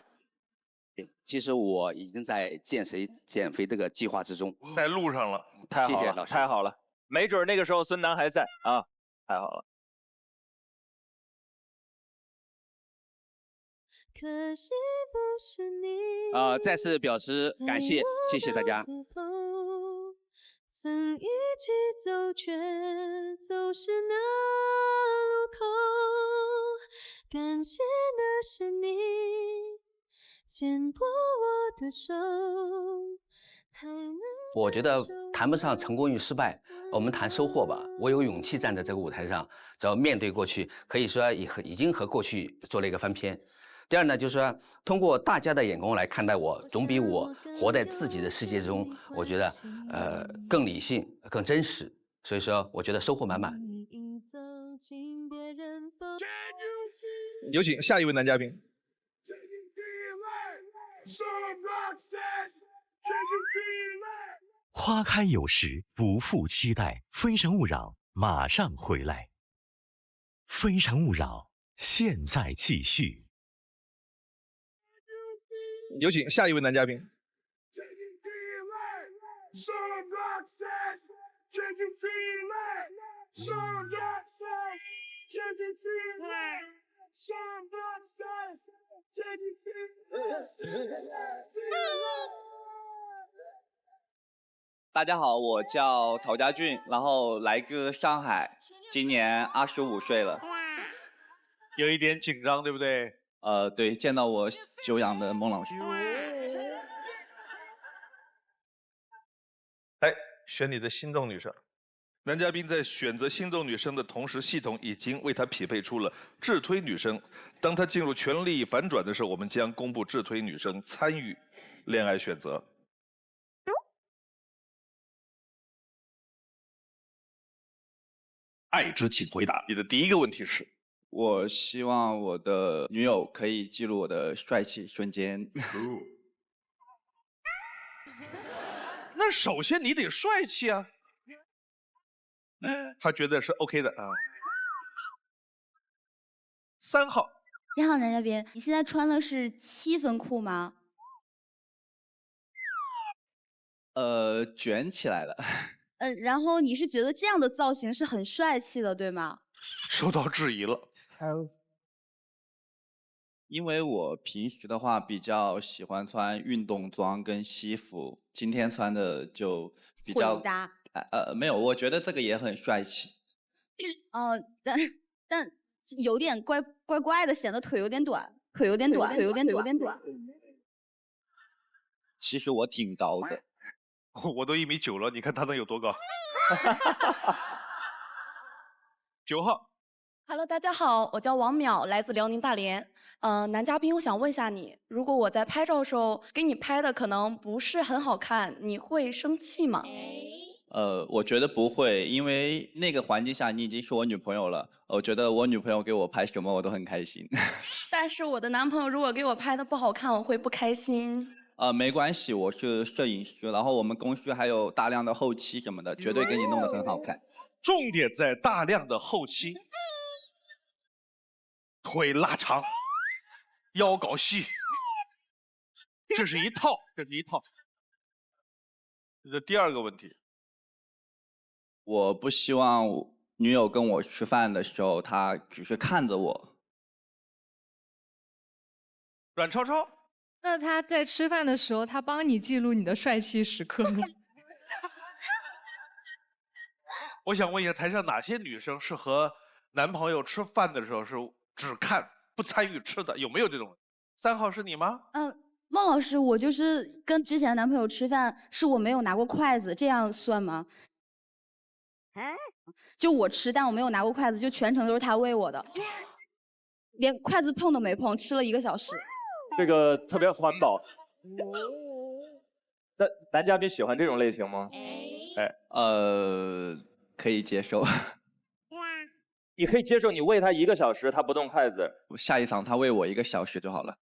其实我已经在减肥这个计划之中，在路上了。太好了，谢谢老师，太好了，没准那个时候孙楠还在啊，太好了。可惜不是你。再次表示感谢，谢谢大家。曾一起走，却走失那路口。感谢的是你牵过我的手。我觉得谈不上成功与失败，我们谈收获吧。我有勇气站在这个舞台上，只要面对过去，可以说已经和过去做了一个翻篇。第二呢，就是说通过大家的眼光来看待我，总比我活在自己的世界中，我觉得更理性、更真实。所以说，我觉得收获满满。有请下一位男嘉宾。花开有时，不负期待。非诚勿扰，马上回来。非诚勿扰，现在继续。有请下一位男嘉宾。大家好，我叫陶家俊，然后来自上海，今年25岁了。有一点紧张，对不对？对，见到我久仰的孟老师。来选你的心动女生。男嘉宾在选择心动女生的同时，系统已经为他匹配出了智推女生。当他进入权力反转的时候，我们将公布智推女生参与恋爱选择。爱之，请回答。你的第一个问题是？我希望我的女友可以记录我的帅气瞬间。那首先你得帅气啊。他觉得是 OK 的啊。3号。你好，男嘉宾，你现在穿的是7分裤吗？卷起来了。然后你是觉得这样的造型是很帅气的，对吗？受到质疑了。因为我平时的话比较喜欢穿运动装跟西服，今天穿的就比较混搭。没有，我觉得这个也很帅气。但有点怪的，显得腿有点短。其实我挺高的。我都1.9米了，你看他能有多高？9号。Hello， 大家好，我叫王淼，来自辽宁大连。男嘉宾，我想问一下你，如果我在拍照的时候给你拍的可能不是很好看，你会生气吗？我觉得不会，因为那个环境下你已经是我女朋友了，我觉得我女朋友给我拍什么我都很开心。但是我的男朋友如果给我拍的不好看，我会不开心。没关系，我是摄影师，然后我们公司还有大量的后期什么的，绝对给你弄得很好看。重点在大量的后期，腿拉长，腰搞细，这是一套，这是一套。这是第2个问题。我不希望女友跟我吃饭的时候，她只是看着我。阮超超，那他在吃饭的时候，他帮你记录你的帅气时刻吗？我想问一下，台上哪些女生是和男朋友吃饭的时候是只看不参与吃的？有没有这种人？3号是你吗？孟老师，我就是跟之前的男朋友吃饭，是我没有拿过筷子，这样算吗？就我吃，但我没有拿过筷子，就全程都是他喂我的，连筷子碰都没碰，吃了1个小时。这个特别环保。那男嘉宾喜欢这种类型吗？可以接受。你可以接受你喂他1个小时，他不动筷子。下一场他喂我1个小时就好了。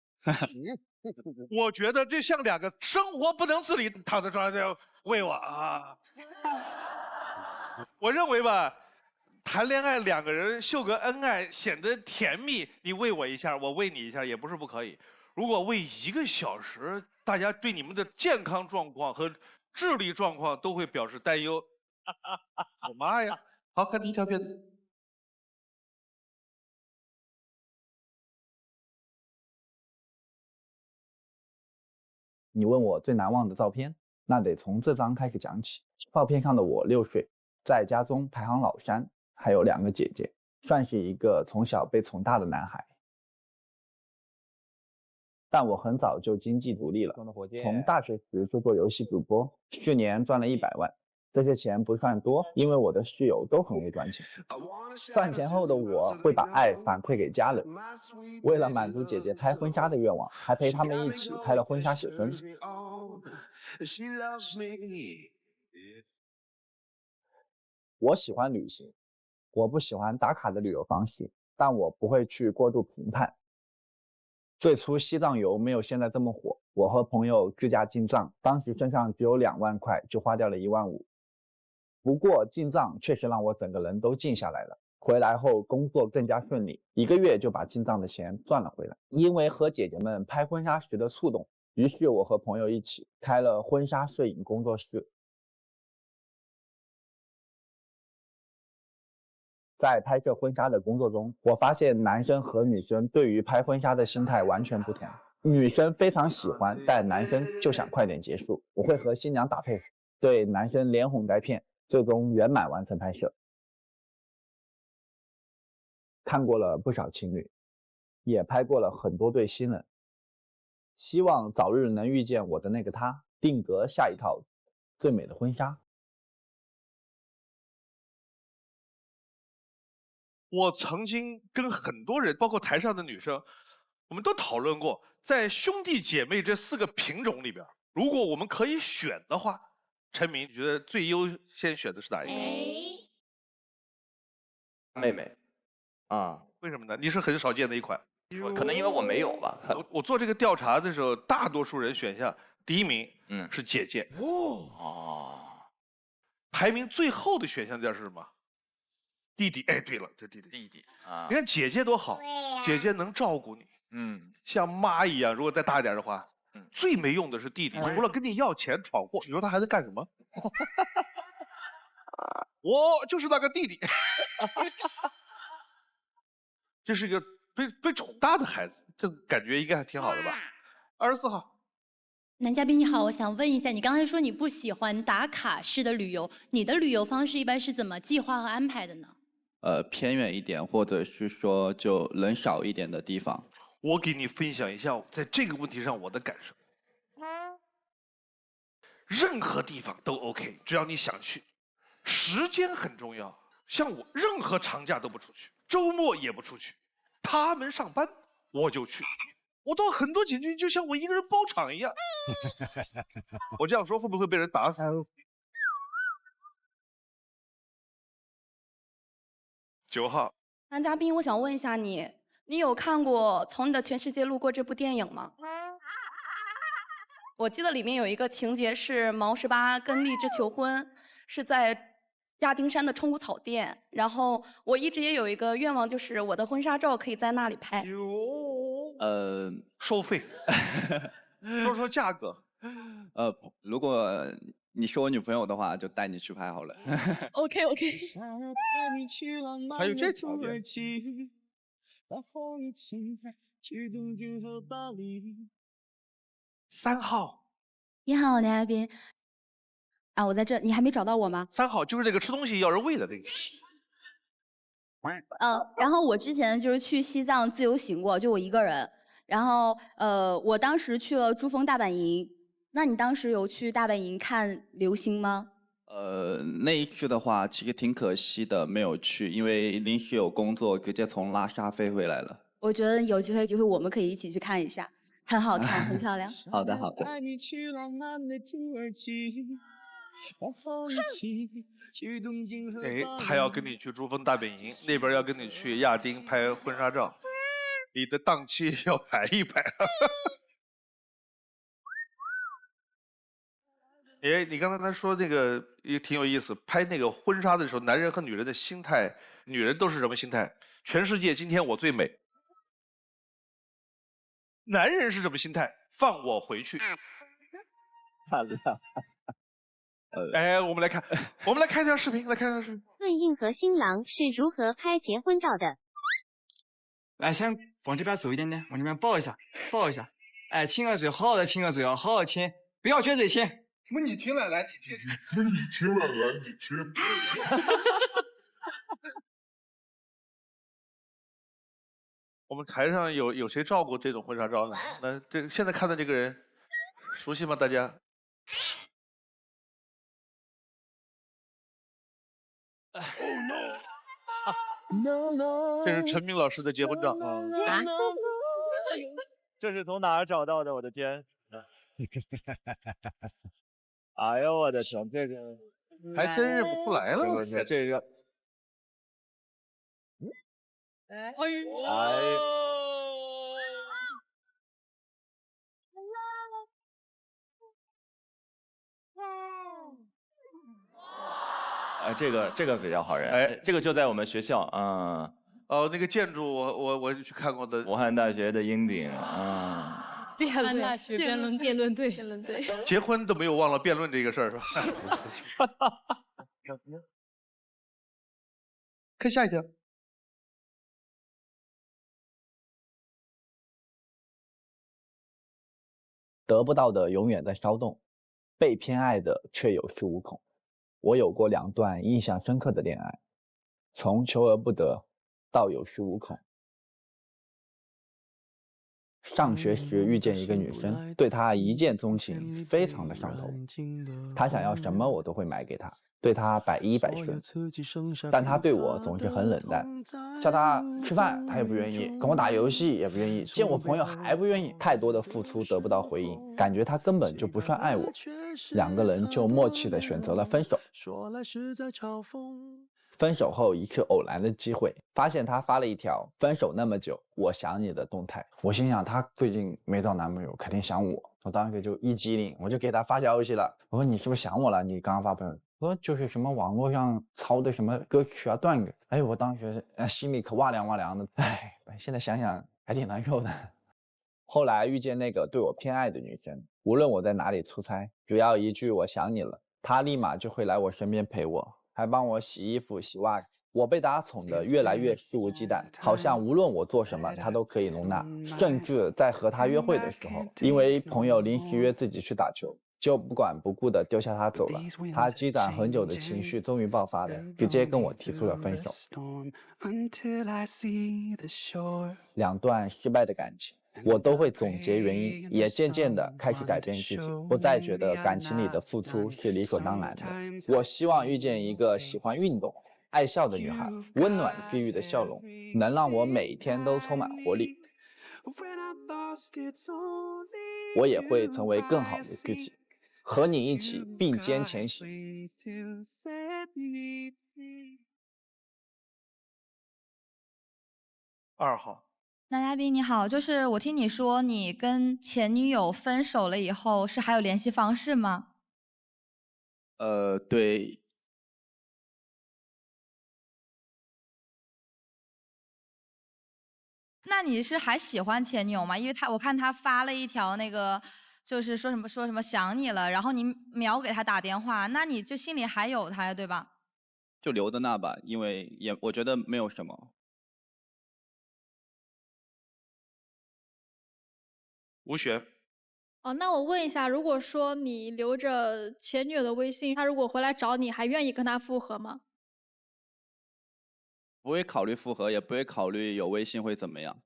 我觉得这像2个生活不能自理，躺在床上在喂我啊。我认为吧，谈恋爱2个人秀个恩爱，显得甜蜜，你喂我一下，我喂你一下，也不是不可以。如果喂1个小时，大家对你们的健康状况和智力状况都会表示担忧。我妈呀！好，看第1条片子。你问我最难忘的照片，那得从这张开始讲起。照片上的我6岁，在家中排行老3，还有2个姐姐，算是一个从小被宠大的男孩。但我很早就经济独立了，从大学时就做游戏主播，4年赚了100万。这些钱不算多，因为我的室友都很会赚钱。赚钱后的我会把爱反馈给家人，为了满足姐姐拍婚纱的愿望，还陪他们一起拍了婚纱写真。我喜欢旅行，我不喜欢打卡的旅游方式，但我不会去过度评判。最初西藏游没有现在这么火，我和朋友自驾进藏，当时身上只有2万块，就花掉了1万5。不过进藏确实让我整个人都静下来了，回来后工作更加顺利，1个月就把进藏的钱赚了回来。因为和姐姐们拍婚纱时的触动，于是我和朋友一起开了婚纱摄影工作室。在拍摄婚纱的工作中，我发现男生和女生对于拍婚纱的心态完全不同。女生非常喜欢，但男生就想快点结束。我会和新娘打配合，对男生连哄带骗，最终圆满完成拍摄。看过了不少情侣，也拍过了很多对新人。希望早日能遇见我的那个他，定格下一套最美的婚纱。我曾经跟很多人，包括台上的女生，我们都讨论过，在兄弟姐妹这4个品种里边，如果我们可以选的话，陈明，你觉得最优先选的是哪一个？妹妹，为什么呢？你是很少见的一款。可能因为我没有吧。我做这个调查的时候，大多数人选项第1名是姐姐。排名最后的选项叫是什么？弟弟。哎，对了，这弟弟啊，你看姐姐多好，姐姐能照顾你，像妈一样。如果再大一点的话，最没用的是弟弟，除了跟你要钱闯祸，你说他还在干什么？我就是那个弟弟。这是一个被宠大的孩子，这感觉应该还挺好的吧？24号。男嘉宾你好，我想问一下，你刚才说你不喜欢打卡式的旅游，你的旅游方式一般是怎么计划和安排的呢？偏远一点，或者是说就人少一点的地方。我给你分享一下在这个问题上我的感受。任何地方都 OK， 只要你想去。时间很重要，像我任何长假都不出去，周末也不出去。他们上班我就去。我到很多景区就像我一个人包场一样。我这样说会不会被人打死？9号。男嘉宾，我想问一下你，你有看过《从你的全世界路过》这部电影吗？我记得里面有一个情节是毛18跟荔枝求婚，是在亚丁山的冲谷草甸。然后我一直也有一个愿望，就是我的婚纱照可以在那里拍。收费。说说价格。如果你是我女朋友的话，就带你去拍好了。OK OK。还有这条件。3号，你好，男嘉宾。啊，我在这，你还没找到我吗？3号就是那个吃东西要人喂的那个。然后我之前就是去西藏自由行过，就我一个人。然后我当时去了珠峰大本营。那你当时有去大本营看流星吗？那一次的话，其实挺可惜的，没有去，因为临时有工作，直接从拉萨飞回来了。我觉得有机会我们可以一起去看一下，很好看，很漂亮。好的，好的。哎，他要跟你去珠峰大本营，那边要跟你去亚丁拍婚纱照，你的档期要排一排。哎，你刚才说那个也挺有意思，拍那个婚纱的时候，男人和女人的心态，女人都是什么心态？全世界今天我最美。男人是什么心态？放我回去。看了。哎，我们来看一下视频，来看一下视频。问印和新郎是如何拍结婚照的？来，先往这边走一点点，往这边抱一下，抱一下。哎，亲个嘴，好好的亲个嘴啊，好好亲，不要撅嘴亲。什么你亲了来，你亲。什么你亲了来，你亲。我们台上有谁照过这种婚纱照呢？那这现在看的这个人熟悉吗？大家？这是陈明老师的结婚照啊！这是从哪儿找到的？我的天！哎呦我的天，这个还真认不出来了。我天，这个，哎这个比较好认，哎，这个就在我们学校啊。哦，那个建筑我去看过的，武汉大学的鹰顶啊。武汉大学辩论队。结婚都没有忘了辩论这个事儿是吧？看下一条。得不到的永远在骚动，被偏爱的却有恃无恐。我有过2段印象深刻的恋爱，从求而不得到有恃无恐。上学时遇见一个女生，对她一见钟情，非常的上头。她想要什么我都会买给她，对她100依100顺。但她对我总是很冷淡，叫她吃饭她也不愿意，跟我打游戏也不愿意，见我朋友还不愿意。太多的付出得不到回应，感觉她根本就不算爱我。2个人就默契地选择了分手。分手后一次偶然的机会，发现她发了一条分手那么久我想你的动态。我心想她最近没找男朋友，肯定想我。我当时就一激灵，我就给她发消息了，我说你是不是想我了？你刚刚发朋友，我说就是什么网络上抄的什么歌曲啊段子。哎，我当时心里可哇凉哇凉的。哎，现在想想还挺难受的。后来遇见那个对我偏爱的女生，无论我在哪里出差，只要一句我想你了，她立马就会来我身边陪我，还帮我洗衣服洗袜子。我被她宠得越来越肆无忌惮，好像无论我做什么她都可以容纳。甚至在和她约会的时候，因为朋友临时约自己去打球，就不管不顾地丢下她走了。她积攒很久的情绪终于爆发了，直接跟我提出了分手。2段失败的感情，我都会总结原因，也渐渐地开始改变自己，不再觉得感情里的付出是理所当然的。我希望遇见一个喜欢运动、爱笑的女孩，温暖治愈的笑容，能让我每天都充满活力。我也会成为更好的自己，和你一起并肩前行。2号。男嘉宾你好，就是我听你说你跟前女友分手了以后，是还有联系方式吗？对。那你是还喜欢前女友吗？因为我看他发了一条那个就是说什么想你了，然后你秒给他打电话，那你就心里还有他呀，对吧？就留在那吧，因为我觉得没有什么。吴璇，哦，那我问一下，如果说你留着前女友的微信，他如果回来找你，还愿意跟他复合吗？不会考虑复合，也不会考虑有微信会怎么样。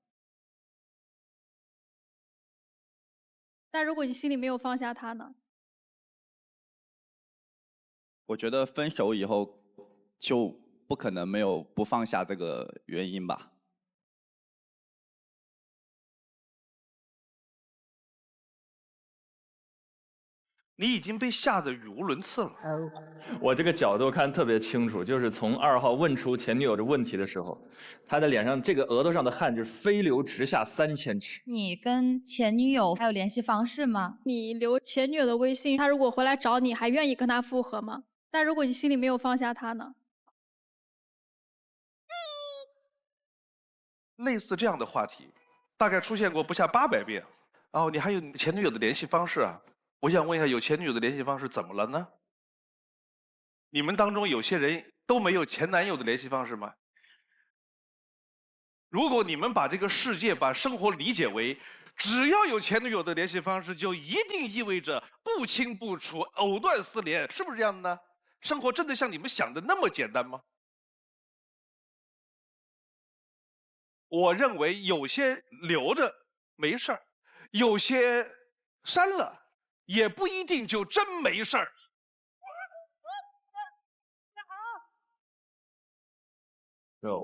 但如果你心里没有放下他呢？我觉得分手以后就不可能没有不放下这个原因吧。你已经被吓得语无伦次了。我这个角度看特别清楚，就是从2号问出前女友的问题的时候，他的脸上这个额头上的汗就是飞流直下3000尺。你跟前女友还有联系方式吗？你留前女友的微信，他如果回来找你，还愿意跟他复合吗？但如果你心里没有放下他呢？类似这样的话题，大概出现过不下800遍。然后你还有你前女友的联系方式啊？我想问一下，有前女友的联系方式怎么了呢？你们当中有些人都没有前男友的联系方式吗？如果你们把这个世界、把生活理解为只要有前女友的联系方式，就一定意味着不清不楚、藕断丝连，是不是这样的呢？生活真的像你们想的那么简单吗？我认为有些留着没事儿，有些删了也不一定就真没事儿。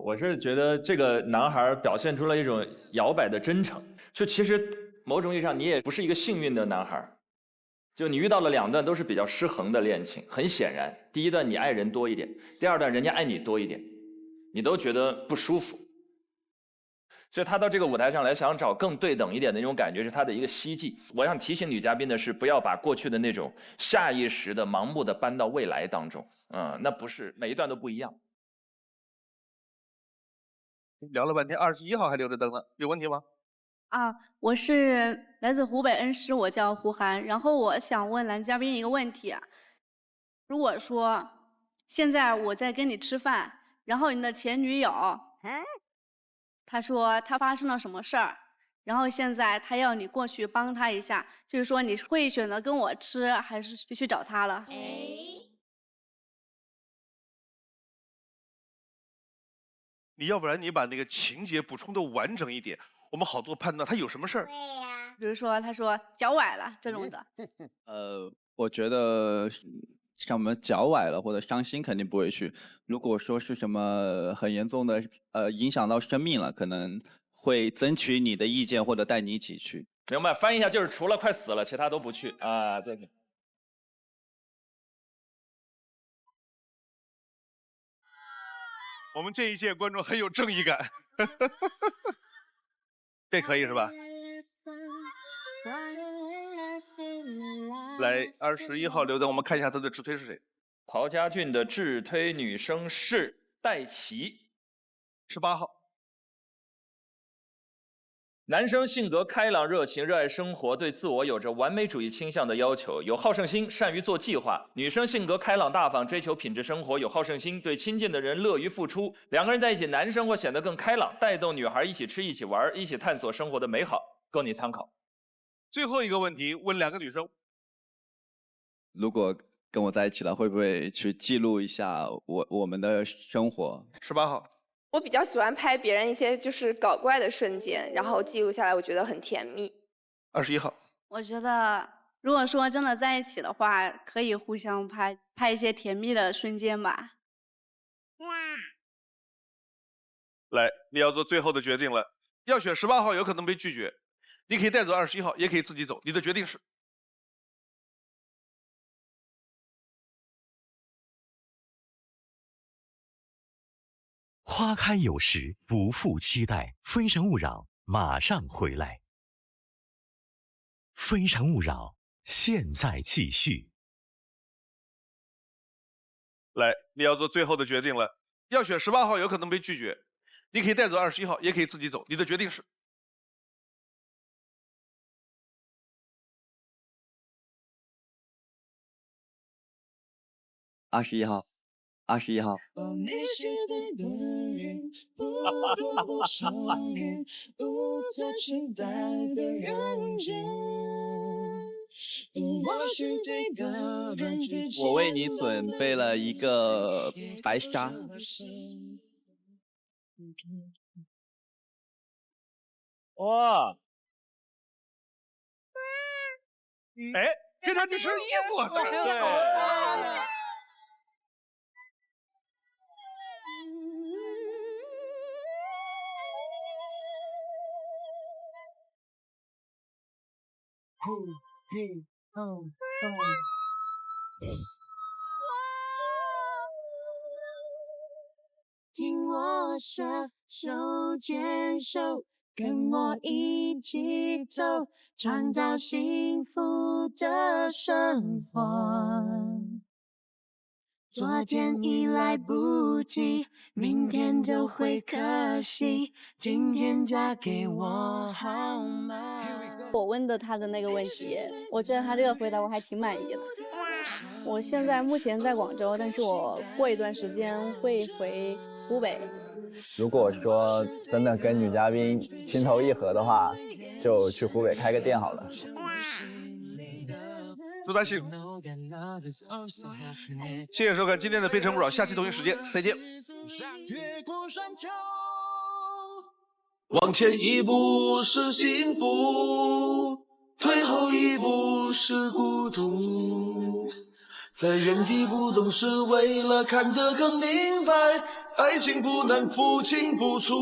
我是觉得这个男孩表现出了一种摇摆的真诚，就其实某种意义上你也不是一个幸运的男孩，就你遇到了2段都是比较失衡的恋情。很显然，第一段你爱人多一点，第2段人家爱你多一点，你都觉得不舒服。所以他到这个舞台上来想找更对等一点的那种感觉，是他的一个希冀。我想提醒女嘉宾的是，不要把过去的那种下意识的盲目的搬到未来当中，那不是每一段都不一样。聊了半天，21号还留着灯呢，有问题吗？啊，我是来自湖北恩施，我叫胡涵。然后我想问男嘉宾一个问题啊，如果说现在我在跟你吃饭，然后你的前女友，他说他发生了什么事儿，然后现在他要你过去帮他一下，就是说你会选择跟我吃，还是去找他了？你要不然你把那个情节补充的完整一点，我们好做判断他有什么事儿。比如说他说脚崴了这种的。我觉得像什么脚崴了或者伤心肯定不会去。如果说是什么很严重的影响到生命了，可能会争取你的意见或者带你一起去。明白，翻译一下就是除了快死了，其他都不去啊。对。我们这一届观众很有正义感，这可以是吧？来，21号留灯，我们看一下他的直推是谁。陶家俊的自推女生是戴琪。18号。男生性格开朗、热情，热爱生活，对自我有着完美主义倾向的要求，有好胜心，善于做计划。女生性格开朗大方，追求品质生活，有好胜心，对亲近的人乐于付出。2个人在一起，男生会显得更开朗，带动女孩一起吃、一起玩、一起探索生活的美好，供你参考。最后一个问题，问2个女生：如果跟我在一起了，会不会去记录一下我们的生活？18号。我比较喜欢拍别人一些就是搞怪的瞬间，然后记录下来，我觉得很甜蜜。21号。我觉得如果说真的在一起的话，可以互相拍一些甜蜜的瞬间吧。来，你要做最后的决定了，要选18号有可能被拒绝，你可以带走21号，也可以自己走，你的决定是？花开有时，不负期待。非诚勿扰，马上回来。非诚勿扰，现在继续。来，你要做最后的决定了，要选18号有可能被拒绝，你可以带走21号，也可以自己走，你的决定是？ 21号，21号。我为你准备了一个白纱。哇！哎，跟他去吃衣服，对。听我说，手牵手，跟我一起走，创造幸福的生活。昨天已来不及，明天就会可惜，今天嫁给我好吗？我问的他的那个问题，我觉得他这个回答我还挺满意的。我现在目前在广州，但是我过一段时间会回湖北。如果说真的跟女嘉宾情投意合的话，就去湖北开个店好了。祝他幸福！谢谢收看今天的《非诚勿扰》，下期同一时间再见。往前一步是幸福，退后一步是孤独。在原地不动是为了看得更明白，爱情不能不清不楚。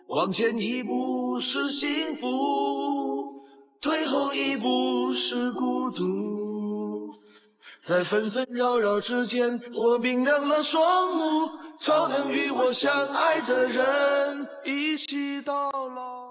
往前一步是幸福，退后一步是孤独。在纷纷扰扰之间，我冰凉了双目，超能与我相爱的人一起到老。